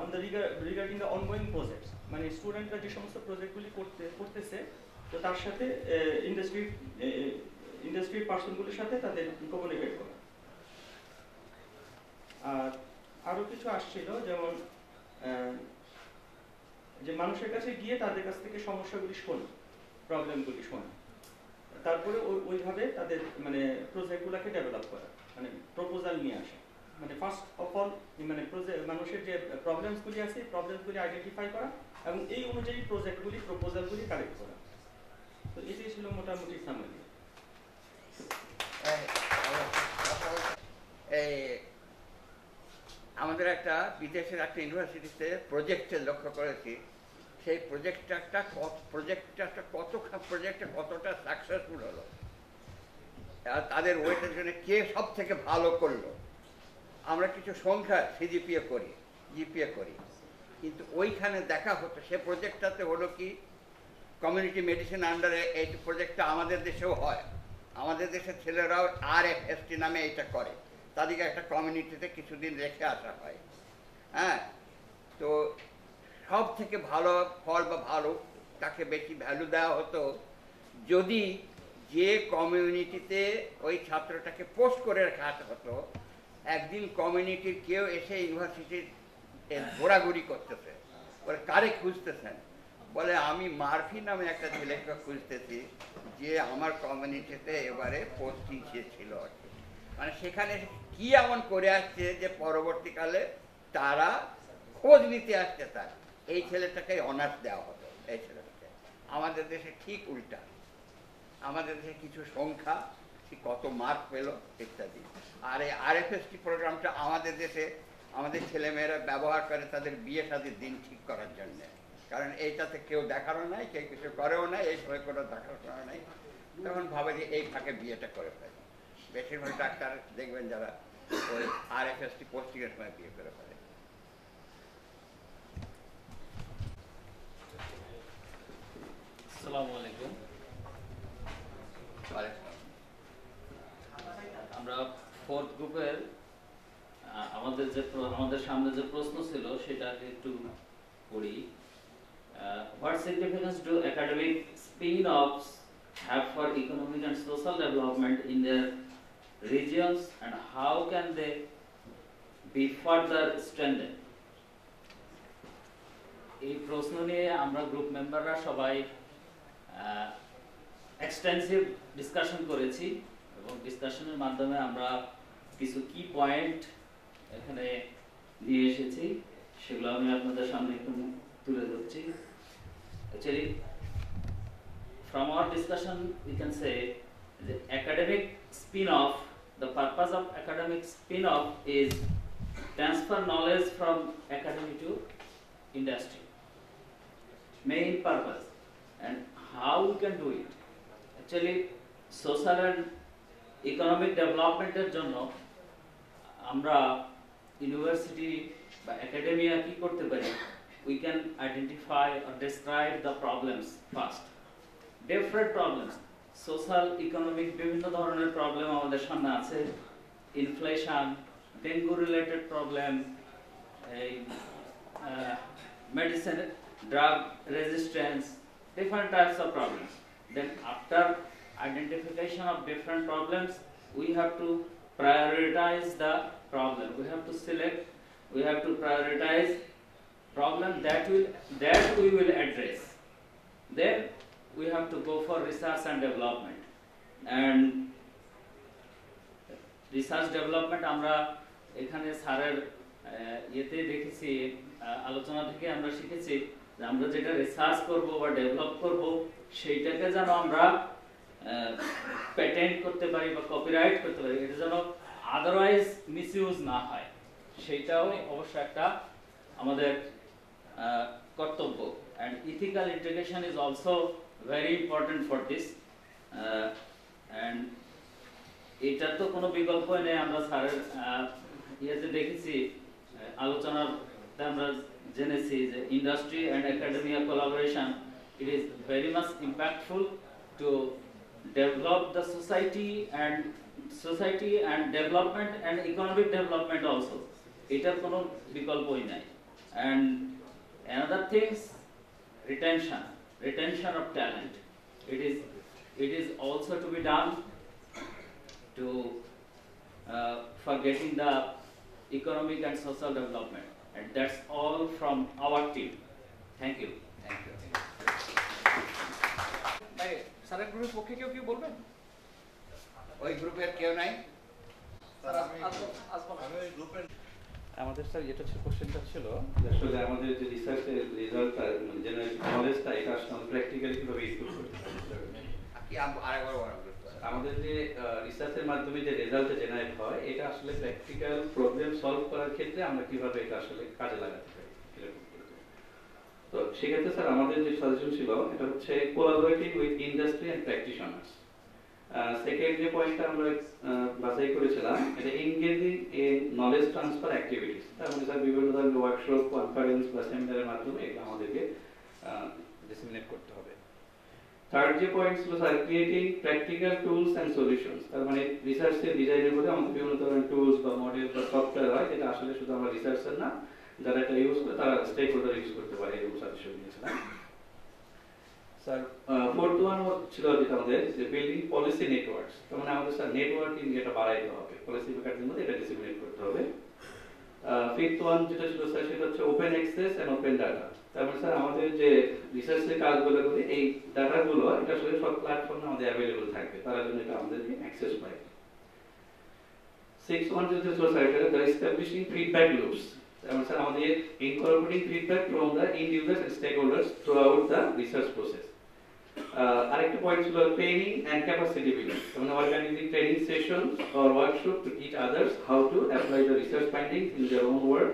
on the regarding the ongoing projects, মানে স্টুডেন্টরা যে সমস্ত প্রজেক্টগুলি করতেছে, তো তার সাথে ইন্ডাস্ট্রির পারসনগুলির সাথে তাদের কমিউনিকেট করা। আর আরও কিছু আসছিল, যেমন যে মানুষের কাছে গিয়ে তাদের কাছ থেকে সমস্যাগুলি শোনা, প্রবলেমগুলি শোনা, তারপরে ওইভাবে তাদের মানে প্রজেক্টগুলোকে ডেভেলপ করা, মানে প্রপোজাল নিয়ে আসা। মানে ফার্স্ট অফ অল মানে মানুষের যে প্রবলেমসগুলি আছে এই প্রবলেমসগুলি আইডেন্টিফাই করা এবং এই অনুযায়ী প্রজেক্টগুলি প্রপোজালগুলি কালেক্ট করা। তো এটাই ছিল মোটামুটি সামারি। আমাদের একটা বিদেশের একটা ইউনিভার্সিটিতে প্রজেক্টে লক্ষ্য করেছি, সেই প্রজেক্টটা কতটা সাকসেসফুল হলো, আর তাদের ওয়েটের জন্য কে সব থেকে ভালো করলো। আমরা কিছু সংখ্যা সিজিপিএ করি, জিপিএ করি, কিন্তু ওইখানে দেখা হতো সে প্রজেক্টটাতে হলো কি কমিউনিটি মেডিসিন আন্ডারে এই প্রজেক্টটা আমাদের দেশেও হয়। আমাদের দেশের ছেলেরাও RFST নামে এইটা করে, তাদেরকে একটা কমিউনিটিতে কিছুদিন রেখে আসা হয়। হ্যাঁ, তো সব থেকে ভালো ফল বা ভালো তাকে বেশি ভ্যালু দেওয়া হতো যদি যে কমিউনিটিতে ওই ছাত্রটাকে পোস্ট করে রাখা হতো, একদিন কমিউনিটির কেউ এসে ইউনিভার্সিটির ঘোরাঘুরি করতেছে, বলে কারে খুঁজতেছেন, বলে আমি মার্ফি নামে একটা ছেলেকে খুঁজতেছি যে আমার কমিউনিটিতে এবারে পোস্টিং ছিল আর কি। মানে সেখানে কি এমন করে আসছে যে পরবর্তীকালে তারা খোঁজ নিতে আসছে, তার এই ছেলেটাকে অনার্স দেওয়া হতো, এই ছেলেটাকে। আমাদের দেশে ঠিক উল্টা, আমাদের দেশে কিছু সংখ্যা কত মার্ক পেল ইত্যাদি। আর এই RFST প্রোগ্রামটা আমাদের দেশে আমাদের ছেলেমেয়েরা ব্যবহার করে তাদের বিয়ে শাদীর দিন ঠিক করার জন্য, কারণ এইটাতে কেউ দেখারও নাই, কেউ কিছু করেও নাই, এই সময় কোনো দেখাশোনা নাই, তখন ভাবে যে এই ফাঁকে বিয়েটা করে ফেলে। বেশিরভাগ ডাক্তার দেখবেন যারা ওই RFST পোস্টিংয়ের সময় বিয়ে করে ফেলে। আসসালামু আলাইকুম। আমরা ফোর্থ গ্রুপের আমাদের সামনে যে প্রশ্ন ছিল সেটাকে একটু পড়ি। What significance do academic spin-offs have for economic and social development in their regions, and how can they be further strengthened? এই প্রশ্ন নিয়ে আমরা গ্রুপ মেম্বাররা সবাই এক্সটেন্সিভ ডিসকাশন করেছি এবং ডিসকাশনের মাধ্যমে আমরা কিছু কি পয়েন্ট এখানে নিয়ে এসেছি, সেগুলো আমি আপনাদের সামনে একটু তুলে ধরছি। Actually, from our discussion we can say the academic spin-off, the purpose of academic spin-off is transfer knowledge from academy to industry. Main purpose. And how we can do it? Actually, social and economic development এর জন্য আমরা university বা academia কি করতে পারি? We can identify or describe the problems first. Different problems, social, economic, বিভিন্ন ধরনের problem আমাদের সামনে আছে। Inflation, dengue related problem, medicine, drug resistance, different types of problems. Then after identification of different problems, we have to prioritize the problem. We have to select, we have to prioritize problem that we will address. Then we have to go for research and development. And research development আমরা এখানে স্যারের ইয়েতে দেখেছি, আলোচনা থেকে আমরা শিখেছি যে আমরা যেটা রিসার্চ করব বা ডেভেলপ করব সেইটাকে যেন আমরা পেটেন্ট করতে পারি বা কপিরাইট করতে পারি, এটা যেন আদারওয়াইজ মিসইউজ না হয়, সেইটাও অবশ্য একটা আমাদের কর্তব্য। and ethical integration is also very important for this, and এটা তো কোনো বিকল্পই নেই। আমরা স্যারের ইয়েতে দেখেছি, আলোচনাতে আমরা জেনেছি যে industry and academia collaboration, it is very much impactful to develop the society and development and economic development also. এটার কোনো বিকল্পই নাই। And another things, retention of talent, it is also to be done to for getting the economic and social development, and that's all from our team. Thank you. ভাই স্যারের গ্রুপের পক্ষে কেউ কি বলবেন? ওই গ্রুপের কেউ নাই? আমাদের স্যার এটা কোশ্চেনটা ছিল যে আসলে আমাদের যে রিসার্চের রেজাল্টটা, জেনারেল নলেজটা, এটা আসলে প্র্যাকটিক্যালি কিভাবে ইউজ করতে পারি। আমাদের যে রিসার্চের মাধ্যমে যে রেজাল্টটা জেনারেট হয়, এটা আসলে প্র্যাকটিক্যাল প্রবলেম সলভ করার ক্ষেত্রে আমরা কিভাবে এটা আসলে কাজে লাগাতে পারি। তো সেক্ষেত্রে স্যার আমাদের যে সাজেশন ছিল এটা হচ্ছে collaborating with industry and practitioners. Second যে পয়েন্টটা আমরা বাছাই করেছিলাম, এটা engaging in knowledge transfer activities. তার মানে স্যার বিভিন্ন ধরনের ওয়ার্কশপ, কনফারেন্স বা সেমিনারের মাধ্যমে এগুলো আমাদেরকে ডিসেমিনেট করতে হবে। থার্ড যে পয়েন্ট ছিল sir creating practical tools and solutions. তার মানে রিসার্চের ডিজাইনের মধ্যে আমাদের বিভিন্ন ধরনের টুলস বা মডেল বা সফটওয়্যার হয়, যেটা আসলে শুধু আমরা রিসার্চার না, যারা এটা ইউজ করে তারা স্টেক হোল্ডার ইউজ করতে পারে, এরকম সাজেশন দিয়েছিলাম স্যার। ফোর্থ ওয়ান ছিল যেটা আমাদের যে বিল্ডিং পলিসি নেটওয়ার্কস। তার মানে আমাদের স্যার নেটওয়ার্কিং এটা বাড়াইতে হবে, পলিসি মেকারদের মধ্যে এটা ডিসিপ্লিন করতে হবে। ফিফথ ওয়ান যেটা ছিল স্যার সেটা হচ্ছে open access and open data. তার মানে স্যার আমাদের যে রিসার্চের কাজগুলো করি, এই ডাটাগুলো এটা আসলে সব প্ল্যাটফর্মে আমাদের অ্যাভেলেবল থাকবে, তারা জন্য এটা আমাদেরকে অ্যাক্সেস পায়। সিক্স ওয়ান যেটা ছিল স্যার এটা এস্টাবলিশিং ফিডব্যাক লুপস। তার মানে আমাদের incorporating feedback from the end users and stakeholders throughout the research process. আরেকটা পয়েন্ট ছিল ট্রেনিং এন্ড ক্যাপাসিটি বিল্ডিং। মানে organising training session or workshop to teach others how to apply the research findings in their own work,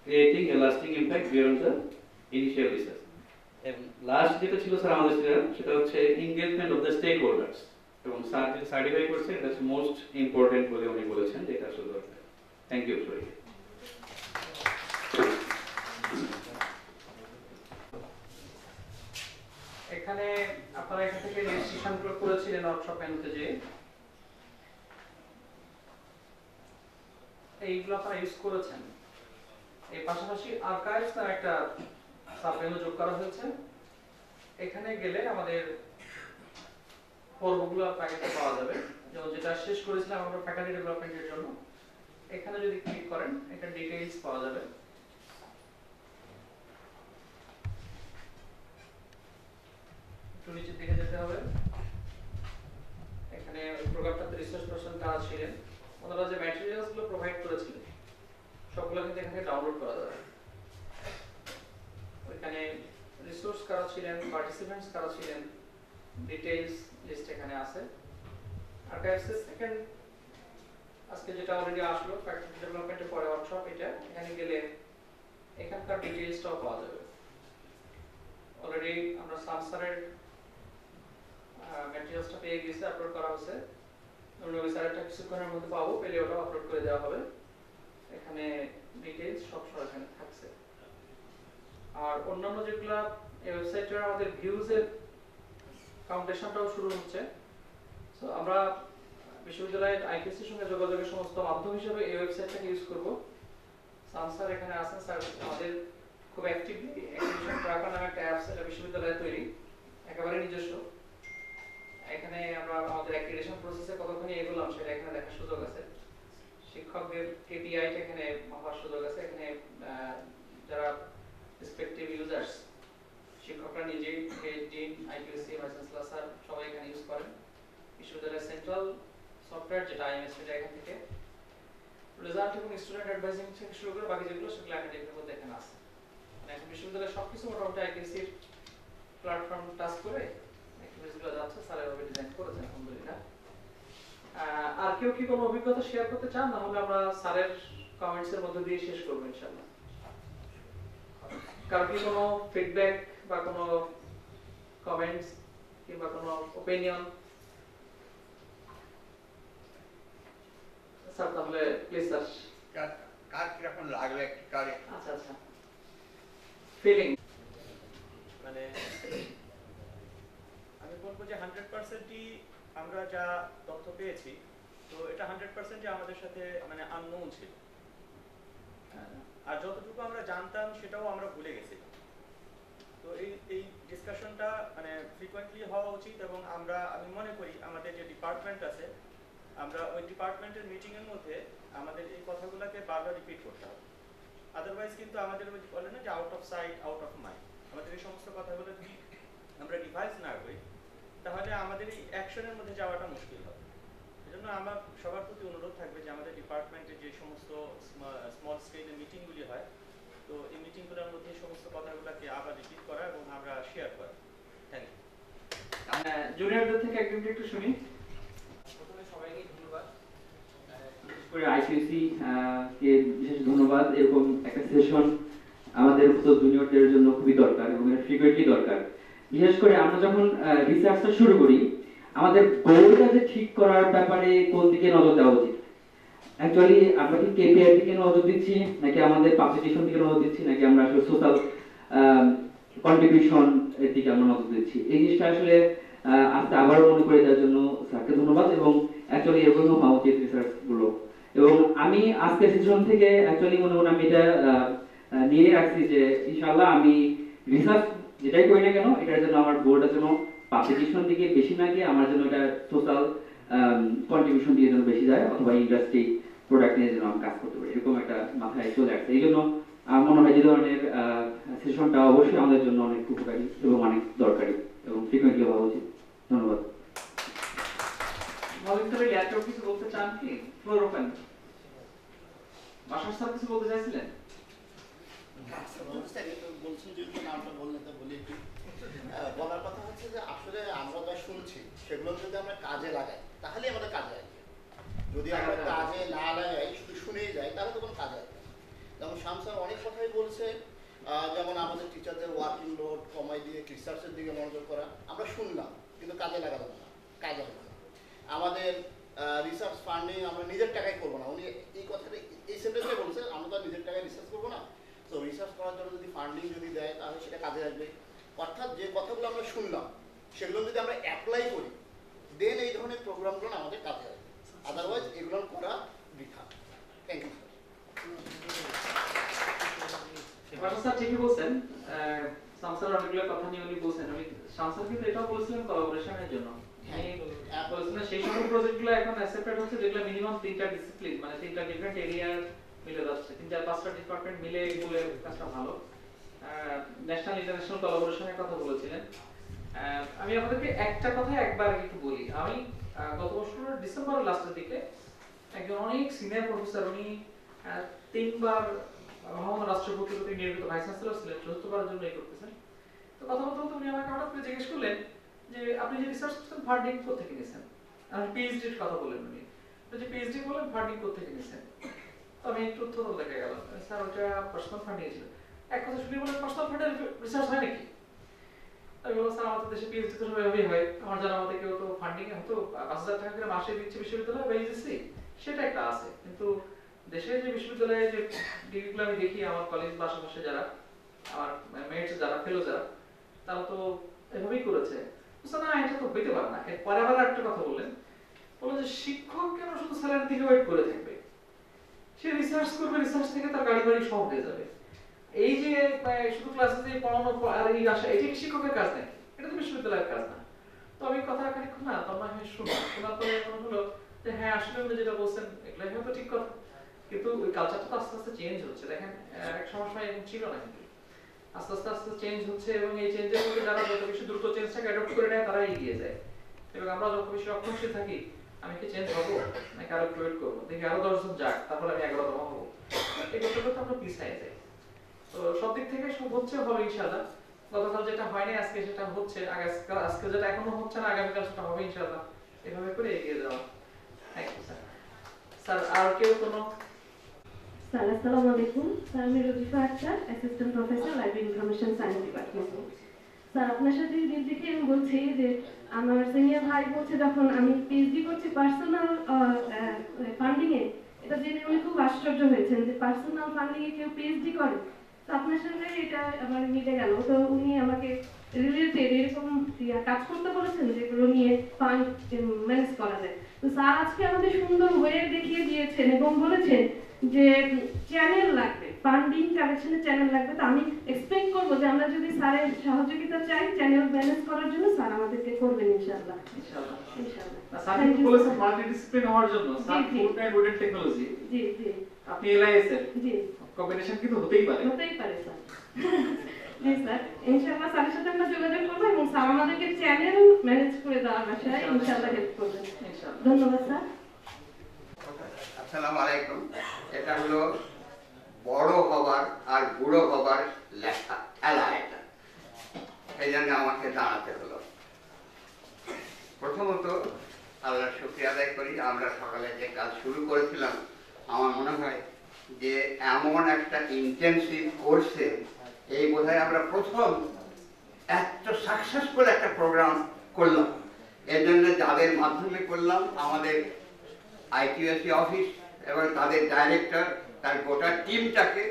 creating a lasting impact beyond the initial research. এবং last যেটা ছিল sir আমাদের সেটা হচ্ছে engagement of the stakeholders. এবং sir যেটা certify করছে এটা হচ্ছে মোস্ট ইম্পর্টেন্ট বলে উনি বলেছেন, যেটা আসলে দরকার। Thank you sorry. এখানে আপনারা এখান থেকে রেজিস্ট্রেশনগুলো করেছিলেন ওয়ার্কশপ মেনুতে যে এইগুলো আপনারা ইউজ করেছেন। এই পাশাপাশি আর্কাইভস নামে একটা সাব মেনু যোগ করা হয়েছে। এখানে গেলে আমাদের পর্বগুলো আপনাকে পাওয়া যাবে, যেমন যেটা শেষ করেছিলাম আমরা ফ্যাকাল্টি ডেভেলপমেন্টের জন্য। এখানে যদি ক্লিক করেন এটা ডিটেইলস পাওয়া যাবে। একটু নিচের দিকে যেতে হবে। এখানে ওই প্রোগ্রামটাতে রিসার্চ পারসন কারা ছিলেন, ওনারা যে ম্যাটেরিয়ালস গুলো প্রোভাইড করেছিলেন সবগুলো কিন্তু এখানে ডাউনলোড করা যাবে। ওইখানে রিসোর্স কারা ছিলেন, পার্টিসিপেন্টস কারা ছিলেন, ডিটেইলস লিস্ট এখানে আছে। আর্কাইভস সেকেন্ড আজকে যেটা অলরেডি আসলো ফ্যাক্টরি ডেভেলপমেন্টের পরে ওয়ার্কশপ, এটা এখানে গেলে এখানকার ডিটেইলসটাও পাওয়া যাবে। অলরেডি আমরা সামসারের ম্যাটেরিয়ালসটা পেয়ে গেছি, আপলোড করা হয়েছে। আমরা ওই সাইটটা কিছুক্ষণের মধ্যে পাবো, পেলে ওটা আপলোড করে দেওয়া হবে। এখানে ডিটেইলস সব এখানে থাকছে। আর অন্যান্য যেগুলা এই ওয়েবসাইটে আমাদের ভিউজের ফাউন্ডেশনটাও শুরু হচ্ছে। সো আমরা বিশ্ববিদ্যালয়ের আইপিসির সঙ্গে যোগাযোগের সমস্ত মাধ্যম হিসেবে এই ওয়েবসাইটটাকে ইউজ করব। সামসার এখানে আছেন স্যার, আমাদের খুব অ্যাক্টিভলি অ্যাক্টিভিশন ট্র্যাকার নামে একটা অ্যাপস, এটা বিশ্ববিদ্যালয়ে তৈরি, একেবারে নিজস্ব। এখানে আমরা আমাদের অ্যাক্রিডিটেশন প্রসেসে কতখানি এগোলাম সেটা এখানে দেখার সুযোগ আছে। শিক্ষকদের কেপিআইটা এখানে মাপার সুযোগ আছে। এখানে যারা রেসপেক্টিভ ইউজার্স, শিক্ষকরা নিজেই, dean, IPSC, vice chancellor sir সবাই এখানে ইউজ করেন। বিশ্ববিদ্যালয়ের সেন্ট্রাল সফটওয়্যার যেটা আইএমএস, সেটা এখান থেকে রেজাল্ট এবং স্টুডেন্ট অ্যাডভাইজিং থেকে শুরু করে বাকি যেগুলো সেগুলো একাডেমিকের মধ্যে এখানে আছে। মানে এখন বিশ্ববিদ্যালয়ের সবকিছু মোটামুটি আইপিএসসির প্ল্যাটফর্ম টাচ করে অ্যাক্টিভিটিসগুলো যাচ্ছে। স্যার এভাবে ডিজাইন করেছেন আলহামদুলিল্লাহ। আর কেউ কি কোনো অভিজ্ঞতা শেয়ার করতে চান? না হলে আমরা স্যারের কমেন্টসের মধ্যে দিয়ে শেষ করবো ইনশাআল্লাহ। কারো কি কোনো ফিডব্যাক বা কোনো কমেন্টস কিংবা কোনো ওপিনিয়ন? স্যার তাহলে প্লিজ স্যার। কার কিরকম লাগলো একটু কার? আচ্ছা আচ্ছা, ফিলিং মানে আমি বলবো যে 100%ই আমরা যা তথ্য পেয়েছি, তো এটা 100%ই আমাদের সাথে মানে আননোন ছিল। আর যতটুকু আমরা জানতাম সেটাও আমরা ভুলে গেছি। তো এই ডিসকাশনটা মানে ফ্রিকোয়েন্টলি হওয়া উচিত। এবং আমি মনে করি আমাদের যে ডিপার্টমেন্ট আছে, আমরা ওই ডিপার্টমেন্টের মিটিংয়ের মধ্যে আমাদের এই কথাগুলোকে বারবার রিপিট করতে হবে। আদারওয়াইজ কিন্তু আমাদের ওই বলে না যে out of sight out of mind, আমাদের এই সমস্ত কথাগুলো যদি আমরা রিভাইজ না করি তাহলে আমাদের এই অ্যাকশনের মধ্যে যাওয়াটা মুশকিল হবে। এজন্য আমার সবার প্রতি অনুরোধ থাকবে যে আমাদের ডিপার্টমেন্টে যে সমস্ত স্মল স্কেলের মিটিংগুলি হয়, তো এই মিটিংগুলোর মধ্যে এই সমস্ত কথাগুলোকে আবার রিপিট করা এবং আমরা শেয়ার করা। Thank you. জুনিয়রদের থেকে একটু শুনি। প্রথমে সবাইকে ধন্যবাদ, বিশেষ করে আইসিএসসি কে বিশেষ ধন্যবাদ। এরকম একটা সেশন আমাদের মতো জুনিয়রদের জন্য খুবই দরকার এবং এটা ফ্রিকুয়েন্টলি দরকার। বিশেষ করে আমরা যখন রিসার্চটা শুরু করি, আমাদের গোলটা যে ঠিক করার ব্যাপারে কোন দিকে নজর দেওয়া উচিত। অ্যাকচুয়ালি আমরা কি কেপিআই দিকে নজর দিচ্ছি, নাকি আমাদের পাবলিকেশন দিকে নজর দিচ্ছি, নাকি আমরা আসলে সোশ্যাল কন্ট্রিবিউশন এর দিকে আমরা নজর দিচ্ছি। এই জিনিসটা আসলে আজকে আবারও মনে করে দেওয়ার জন্য স্যারকে ধন্যবাদ। এবং অ্যাকচুয়ালি এরকম হওয়া উচিত রিসার্চ গুলো। এবং আমি আজকের সেশন থেকে অ্যাকচুয়ালি মনে হয় আমি এটা নিয়ে রাখছি যে ইনশাআল্লাহ আমি রিসার্চ যেটাই করি না কেন, এটার জন্য আমার গোলটা যেন পাবলিকেশন দিকে বেশি না গিয়ে আমার জন্য এটা সোশ্যাল কন্ট্রিবিউশন দিয়ে যেন বেশি যায়, অথবা ইন্ডাস্ট্রি প্রোডাক্ট নিয়ে যেন আমি কাজ করতে পারি, এরকম একটা মাথায় চলে আসছে। এই জন্য আমার মনে হয় যে ধরনের সেশনটা অবশ্যই আমাদের জন্য অনেক উপকারী এবং অনেক দরকারি এবং ফ্রিকুয়েন্টলি হওয়া উচিত। ধন্যবাদ। কিছু বলতে চান কি? Floor open. বাসার স্যার কিছু বলতে চাইছিলেন? বলার কথা হচ্ছে যে আসলে আমরা যা শুনছি সেগুলো যদি আমরা কাজে লাগাই তাহলে আমাদের কাজে আসবে। যদি আমরা কাজে না লাগাই, শুধু শুনেই যাই, তাহলে তো কোনো কাজে আসবে। যেমন শামসার অনেক কথাই বলছে, যেমন আমাদের টিচারদের ওয়ার্কিং লোড কমাই দিয়ে রিসার্চের দিকে মনোযোগ করা, আমরা শুনলাম কিন্তু কাজে লাগালাম না, কাজ হবে না। আমাদের রিসার্চ ফান্ডিং আমরা নিজের টাকায় করবো না, উনি এই কথাটা এই সেন্টেন্সটাই বলছে, আমরা তো নিজের টাকায় রিসার্চ করবো না। তো রিসার্চ করার জন্য যদি ফান্ডিং যদি দেয় তাহলে সেটা কাজে আসবে। অর্থাৎ যে কথাগুলো আমরা শুনলাম সেগুলো যদি আমরা অ্যাপ্লাই করি দেন এই ধরনের প্রোগ্রামগুলো আমাদের কাজে আসবে, আদারওয়াইজ এগুলো করা বৃথা। Thank you sir. ঠিকই বলছেন, শামসার অনেকগুলো কথা নিয়ে উনি বলছেন। আমি শামসার কিন্তু এটাও বলছিলাম কোলাবোরেশনের জন্য, বলছিলাম সেই সকল প্রজেক্টগুলো এখন অ্যাকসেপ্টেড হচ্ছে যেগুলো মিনিমাম 3টা ডিসিপ্লিন, মানে 3টা ডিফারেন্ট এরিয়ার মিলে যাচ্ছে, 3-4-5টা ডিপার্টমেন্ট মিলে এগুলো কাজটা ভালো। ন্যাশনাল ইন্টারন্যাশনাল কোলাবোরেশনের কথা বলেছিলেন। আমি আপনাদেরকে একটা কথা একবার একটু বলি। আমি গত বছর ডিসেম্বরের লাস্টের দিকে একজন অনেক সিনিয়র প্রফেসর, উনি 3বার মহামান্য রাষ্ট্রপতি কর্তৃক নির্বাচিত ভাইস চ্যান্সেলর ছিলেন, 4বার জন্য এই করতেছেন। তো কথা বলতে বলতে উনি আমাকে হঠাৎ করে জিজ্ঞেস করলেন যে আপনি যে রিসার্চ করছেন ফান্ডিং কোথা থেকে নিয়েছেন। আমি পিএইচডির কথা বললেন উনি, তো যে পিএইচডি করলেন ফান্ডিং কোথা থেকে নিয়েছেন। তো আমি একটু উত্তর দেখা গেল স্যার ওটা পার্সোনাল ফান্ডিং ছিল। এক কথা শুনে বলেন পার্সোনাল ফান্ডের রিসার্চ হয় নাকি? আমি বললাম স্যার আমাদের দেশে পিএইচডি তো সবাই হয়, আমার জানা মতে কেউ তো ফান্ডিং এ হতো 5,000 টাকা করে মাসে দিচ্ছে বিশ্ববিদ্যালয় বা ইউজিসি, সেটা একটা আছে। কিন্তু দেশের যে বিশ্ববিদ্যালয়ে যে ডিগ্রিগুলো আমি দেখি আমার কলেজ বা আশেপাশে যারা আমার মেটস যারা ফেলো যারা তারা তো এভাবেই করেছে। না এটা তো হইতে পারে না। এরপরে আবার একটা কথা বললেন যে শিক্ষক কেন শুধু স্যালারি থেকে ওয়েট করে থাকবে, সে রিসার্চ করবে, রিসার্চ থেকে তার গাড়ি বাড়ি সব হয়ে যাবে। এই যে শুধু ক্লাসে যে পড়ানো আর এই আসা, এটা কি শিক্ষকের কাজ নাকি? এটা তো বিশ্ববিদ্যালয়ের কাজ না। তো আমি কথা খানিক্ষণ না তোমার শোনার পরে মনে হলো যে হ্যাঁ আসলে উনি যেটা বলছেন এগুলাই হয়তো ঠিক কথা, কিন্তু ওই কালচারটা তো আস্তে আস্তে চেঞ্জ হচ্ছে। দেখেন এক সময় এরকম ছিল না, কিন্তু আস্তে আস্তে আস্তে চেঞ্জ হচ্ছে এবং এই চেঞ্জের মধ্যে যারা যত বেশি দ্রুত চেঞ্জটাকে অ্যাডপ্ট করে নেয় তারা এগিয়ে যায়। এবং আমরা যত বেশি রক্ষণশীল থাকি, আমি কি চেঞ্জ হবো নাকি আরো ওয়েট করবো, দেখি আরো 10 জন যাক তারপরে আমি 11তম হবো, এই করতে করতে আমরা পিছিয়ে যাই। তো সব দিক থেকে সব হচ্ছে হবে ইনশাআল্লাহ। গতকাল যেটা হয়নি আজকে সেটা হচ্ছে, আজকে যেটা এখনো হচ্ছে না আগামীকাল সেটা হবে ইনশাআল্লাহ। এভাবে করে এগিয়ে যাওয়া। Thank you sir. স্যার আর কেউ কোনো? স্যার আসসালামু আলাইকুম। স্যার আমি Rajifa Akter, assistant professor library information science department. Sir আপনার সাথে দিন থেকে আমি বলছি যে আমার সিনিয়র ভাই বলছে যখন আমি পিএইচডি করছি পার্সোনাল ফান্ডিং এ, এটা জেনে উনি খুব আশ্চর্য হয়েছেন যে পার্সোনাল ফান্ডিং এ কেউ পিএইচডি করে। তো আপনার সঙ্গে এটা আমার মিলে গেল। তো উনি আমাকে রিলেটেড এরকম কাজ করতে বলেছেন যেগুলো নিয়ে ফান্ড ম্যানেজ করা যায়। তো স্যার আজকে আমাদের সুন্দর ওয়ে দেখিয়ে দিয়েছেন এবং বলেছেন যে চ্যানেল লাগবে, ফান্ডিং কালেকশনের চ্যানেল লাগবে। তো আমি এক্সপেক্ট করব যে আমরা যদি স্যারের সহযোগিতা চাই চ্যানেল ম্যানেজ করার জন্য, স্যার আমাদেরকে করবেন ইনশাআল্লাহ। ইনশাআল্লাহ ইনশাআল্লাহ। স্যার কি বলেছেন মাল্টিডিসিপ্লিন হওয়ার জন্য, sir full time with technology. জি জি। আপনি এলআইএস এর জি কম্বিনেশন কিন্তু হতেই পারে। হতেই পারে স্যার। জি স্যার ইনশাআল্লাহ স্যারের সাথে আমরা যোগাযোগ করব এবং স্যার আমাদেরকে চ্যানেল ম্যানেজ করে দেওয়ার বিষয়ে ইনশাআল্লাহ হেল্প করবেন। ইনশাআল্লাহ। ধন্যবাদ স্যার। আসসালামু আলাইকুম। এটা হলো বড় হবার আর বুড়ো হবার লেখা খেলা, এটা এই জন্য আমাকে জানাতে হলো। প্রথমত আল্লাহর শুকরিয়া আদায় করি, আমরা সকালে যে কাজ শুরু করেছিলাম আমার মনে হয় যে এমন একটা ইন্টেন্সিভ কোর্সে এই বোধহয় আমরা প্রথম এত সাকসেসফুল একটা প্রোগ্রাম করলাম। এর জন্য যাদের মাধ্যমে করলাম আমাদের আইটিএসি অফিস এবং তাদের ডাইরেক্টর, তার গোটা টিমটাকে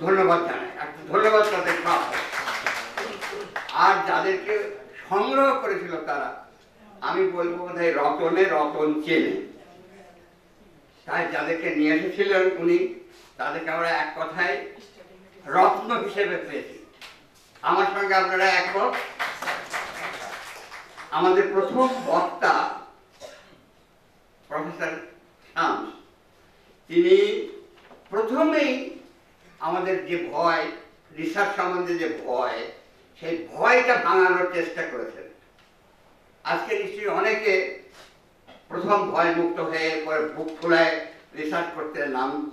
ধন্যবাদ জানাই। একটা ধন্যবাদ তাদের সব। আর যাদেরকে সংগ্রহ করেছিল তারা, আমি বলবো বোধহয় রতনে রতন চেনে। তাই যাদেরকে নিয়ে এসেছিলেন উনি, তাদেরকে আমরা এক কথায় রত্ন হিসেবে পেয়েছি। আমার সঙ্গে আপনারা একমত। আমাদের প্রথম বক্তা প্রফেসর শামস, তিনি প্রথমেই আমাদের যে ভয়, রিসার্চ সম্বন্ধে যে ভয়, সেই ভয়টা ভাঙানোর চেষ্টা করেছেন। আজকে নিশ্চয়ই অনেকে প্রথম ভয় মুক্ত হয়ে পরে বুক ফুলায় রিসার্চ করতে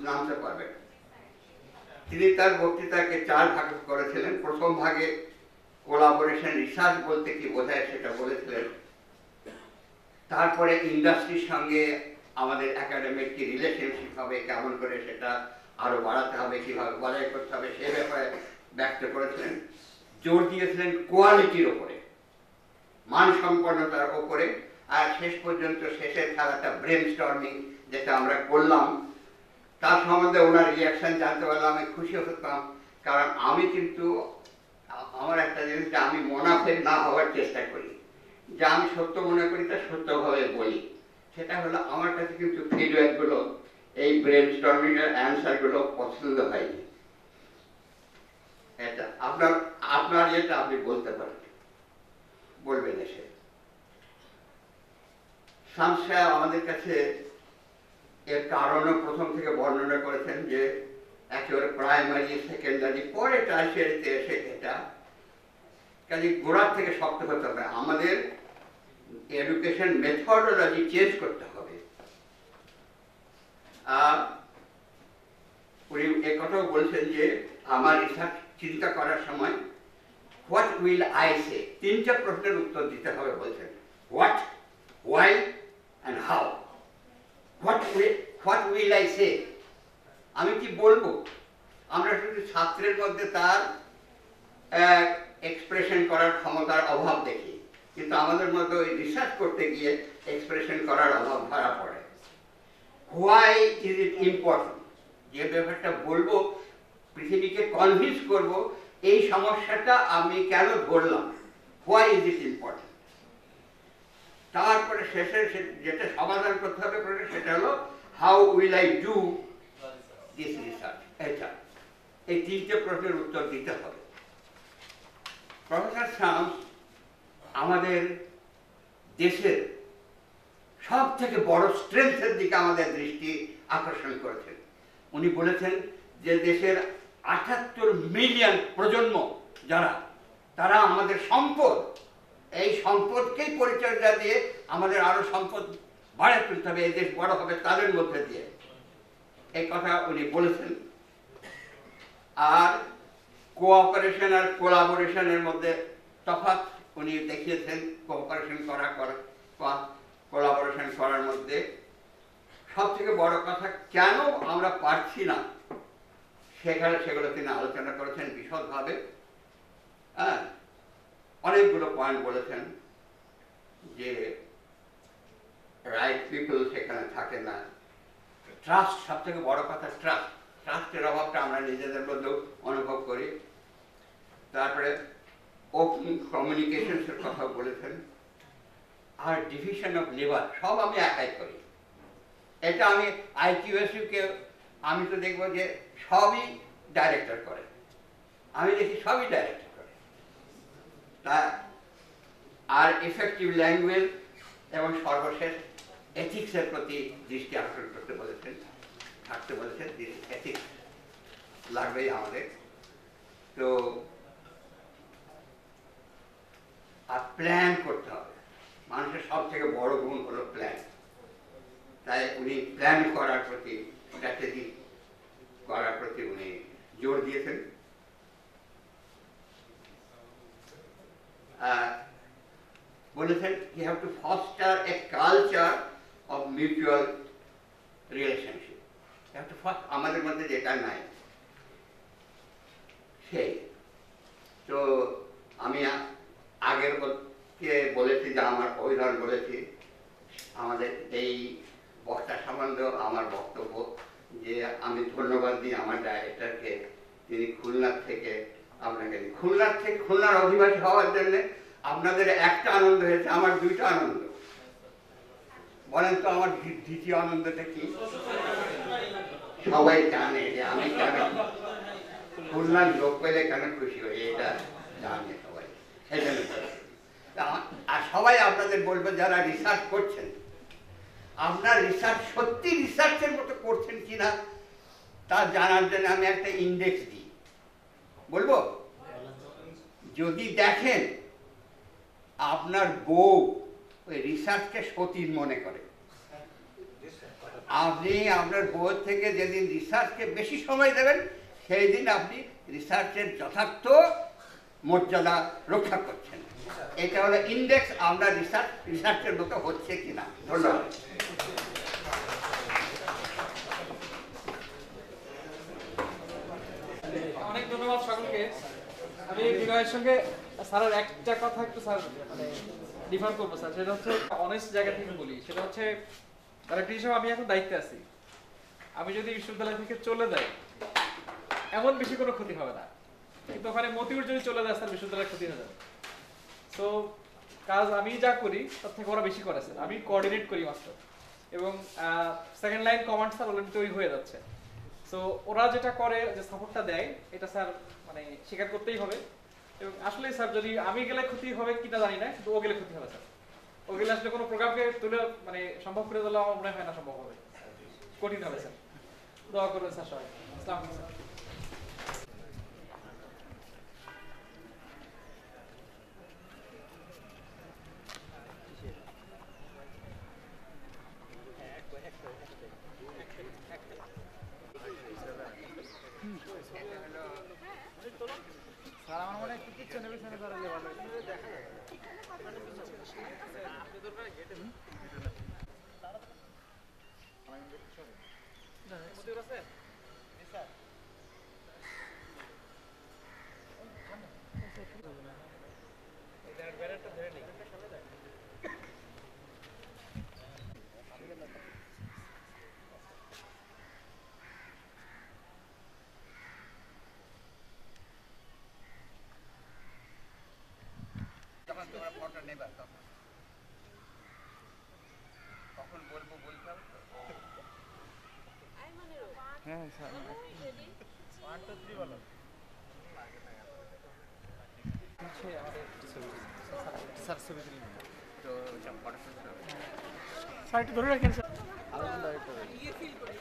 নামতে পারবেন। তিনি তার বক্তৃতাকে 4 ভাগ করেছিলেন। প্রথম ভাগে কোলাবোরেশন রিসার্চ বলতে কি বোঝায় সেটা বলেছিলেন। তারপরে ইন্ডাস্ট্রির সঙ্গে আমাদের একাডেমিক কি রিলেশনশিপ হবে, কেমন করে সেটা আরো বাড়াতে হবে, কিভাবে বজায় করতে হবে সে ব্যাপারে ব্যক্ত করেছিলেন। জোর দিয়েছিলেন কোয়ালিটির ওপরে, মানসম্পন্নতার ওপরে। আর শেষ পর্যন্ত শেষের খেলাটা ব্রেন স্টর্মিং যেটা আমরা করলাম, তার সম্বন্ধে ওনার রিয়াকশন জানতে পারলে আমি খুশি হতাম। কারণ আমি কিন্তু আমার একটা জিনিস, আমি মোনাফেক না হওয়ার চেষ্টা করি। যা আমি সত্য মনে করি তা সত্যভাবে বলি। সেটা হলো আমার কাছে কিন্তু ফিডব্যাকগুলো, এই ব্রেন স্টর্মিং এর অ্যান্সারগুলো পছন্দ হয়নি। এটা আপনার এটা আপনি বলতে পারেন, বলবেন এসে। শামসা আমাদের কাছে এর কারণও প্রথম থেকে বর্ণনা করেছেন যে একেবারে প্রাইমারি, সেকেন্ডারি, পরে টার্সিয়ারিতে এসে এটা কাজে গোড়ার থেকে শক্ত হতে হবে। আমাদের এডুকেশন মেথডোলজি চেঞ্জ করতে হবে। আর উনি একথাও বলছেন যে আমার রিসার্চ চিন্তা করার সময় হোয়াট উইল আই সে, 3টা প্রশ্নের উত্তর দিতে হবে বলছেন। What, why and how. What will I say, আমি কি বলবো? আমরা শুধু ছাত্রের মধ্যে তার এক্সপ্রেশন করার ক্ষমতার অভাব দেখি, কিন্তু আমাদের মধ্যে ওই রিসার্চ করতে গিয়ে এক্সপ্রেশন করার অভাব ধরা পড়ে। হোয়াই ইজ ইট ইম্পর্টেন্ট, যে ব্যাপারটা বলবো, পৃথিবীকে কনভিন্স করব এই সমস্যাটা আমি কেন ধরলাম, হোয়াই ইজ ইট ইম্পর্টেন্ট। তারপরে শেষে যেটা সমাধান করতে হবে সেটা হলো how will I do this research. এটা এই 3টে প্রশ্নের উত্তর দিতে হবে। প্রফেসর শামস আমাদের দেশের সব থেকে বড় স্ট্রেংথের দিকে আমাদের দৃষ্টি আকর্ষণ করেছেন। উনি বলেছেন যে দেশের 78 মিলিয়ন প্রজন্ম যারা, তারা আমাদের সম্পদ। এই সম্পদকেই পরিচর্যা দিয়ে আমাদের আরো সম্পদ বাড়ে তুলতে হবে, এই দেশ বড় হবে তাদের মধ্যে দিয়ে, এই কথা উনি বলেছেন। আর কোঅপারেশন আর কোলাবোরেশনের মধ্যে তফাৎ উনি দেখিয়েছেন। কোঅপারেশন করা কোলাবোরেশন করার মধ্যে সব থেকে বড় কথা কেন আমরা পারছি না সেগুলো তিনি আলোচনা করেছেন বিশদভাবে। হ্যাঁ, অনেকগুলো পয়েন্ট বলেছেন যে রাইট পিপল সেখানে থাকে না। ট্রাস্ট, সব থেকে বড় কথা ট্রাস্ট। ট্রাস্টের অভাবটা আমরা নিজেদের মধ্যেও অনুভব করি। তারপরে ওপেন কমিউনিকেশনসের কথা বলেছেন। আর ডিভিশন অফ লেবার, সব আমি একাই করি। এটা আমি IQSU-কে আমি তো দেখবো যে সবই ডাইরেক্টর করে, আমি দেখি সবই ডাইরেক্টর করে। তা আর এফেক্টিভ ল্যাঙ্গুয়েজ এবং সর্বশেষ এথিক্সের প্রতি দৃষ্টি আকর্ষণ করতে বলেছেন, থাকতে বলেছেন। এথিক্স লাগবেই আমাদের। তো আর প্ল্যান করতে হবে। মানুষের সব থেকে বড় গুণ হলো প্ল্যান। তাই উনি প্ল্যান করার প্রতি, স্ট্র্যাটেজি করার প্রতি উনি জোর দিয়েছেন। বলেছেন you have to foster a culture of mutual relationship. You have to foster, আমাদের মধ্যে যেটা নাই সেই। তো আমি আগের কে বলেছি যে আমার অভিধান বলেছি, আমাদের এই বক্তা সম্বন্ধে আমার বক্তব্য যে আমি ধন্যবাদ দিই আমার ডাইরেক্টরকে। তিনি খুলনার থেকে খুলনার অধিবাসী হওয়ার জন্য আপনাদের একটা আনন্দ হয়েছে, আমার 2টা আনন্দ। বলেন তো আমার দ্বিতীয় আনন্দটা কি? সবাই জানে যে আমি কেন খুলনার লোক পেলে কেন খুশি হই, এটা জানে সবাই। আর সবাই আপনাদের বলবে যারা রিসার্চ করছেন, আপনার রিসার্চ সত্যি রিসার্চের মতো করছেন কিনা তা জানার জন্য আমি একটা ইন্ডেক্স দিই, বলবো। যদি দেখেন আপনার বউ ওই রিসার্চকে সতীর মনে করে, আপনি আপনার বউয়ের থেকে যেদিন রিসার্চকে বেশি সময় দেবেন সেই দিন আপনি রিসার্চের যথার্থ মর্যাদা রক্ষা করছেন। এটা হলো ইন্ডেক্স, আমরা রিসার্চের মতো হচ্ছে কিনা। ধন্যবাদ। অনেক ধন্যবাদ সকলকে। আমি বিনয়ের সঙ্গে স্যারের একটা কথা একটু স্যার মানে ডিফার করবো স্যার, সেটা হচ্ছে অনেস্ট জায়গা থেকে বলি। সেটা হচ্ছে ডাইরেক্টর হিসেবে আমি এখন দায়িত্বে আছি। আমি যদি বিশ্ববিদ্যালয় থেকে চলে যাই এমন বেশি কোনো ক্ষতি হবে না, কিন্তু ওখানে মতিউর যদি চলে যায় স্যার বিশ্ববিদ্যালয়ের ক্ষতি হয়ে যাবে। তো কাজ আমি যা করি তার থেকে ওরা বেশি করে স্যার, আমি কোঅর্ডিনেট করি মাত্র, এবং second line command sir already তৈরি হয়ে যাচ্ছে। সো ওরা যেটা করে, যে সাপোর্টটা দেয়, এটা স্যার মানে স্বীকার করতেই হবে। এবং আসলে স্যার যদি আমি গেলে ক্ষতি হবে কিনা জানি না, কিন্তু ও গেলে ক্ষতি হবে স্যার। ও গেলে আসলে কোনো প্রোগ্রামকে তুলে মানে সম্ভব করে তোলা আমার মনে হয় না সম্ভব হবে, কঠিন হবে স্যার। দোয়া করবেন স্যার সবাই। আসসালামু আলাইকুম স্যার। স্যার আমার মনে হয় একটু পিছনে পিছনে ধরে যে ভালো দেখা যায়। আপনি দরকার গেটে মতিউর আছে? জি স্যার। এই ব্যানারটা ধরে নেই। যখন তোমরা ফটো নেবা তখন বলবো, বলতে হবে তো। হ্যাঁ স্যার। 1 2 3 বলো। স্যার ছবি তুলি তো ফটো শুট হবে। স্যার একটু ধরে রাখেন স্যার। ইয়ে ফিল করে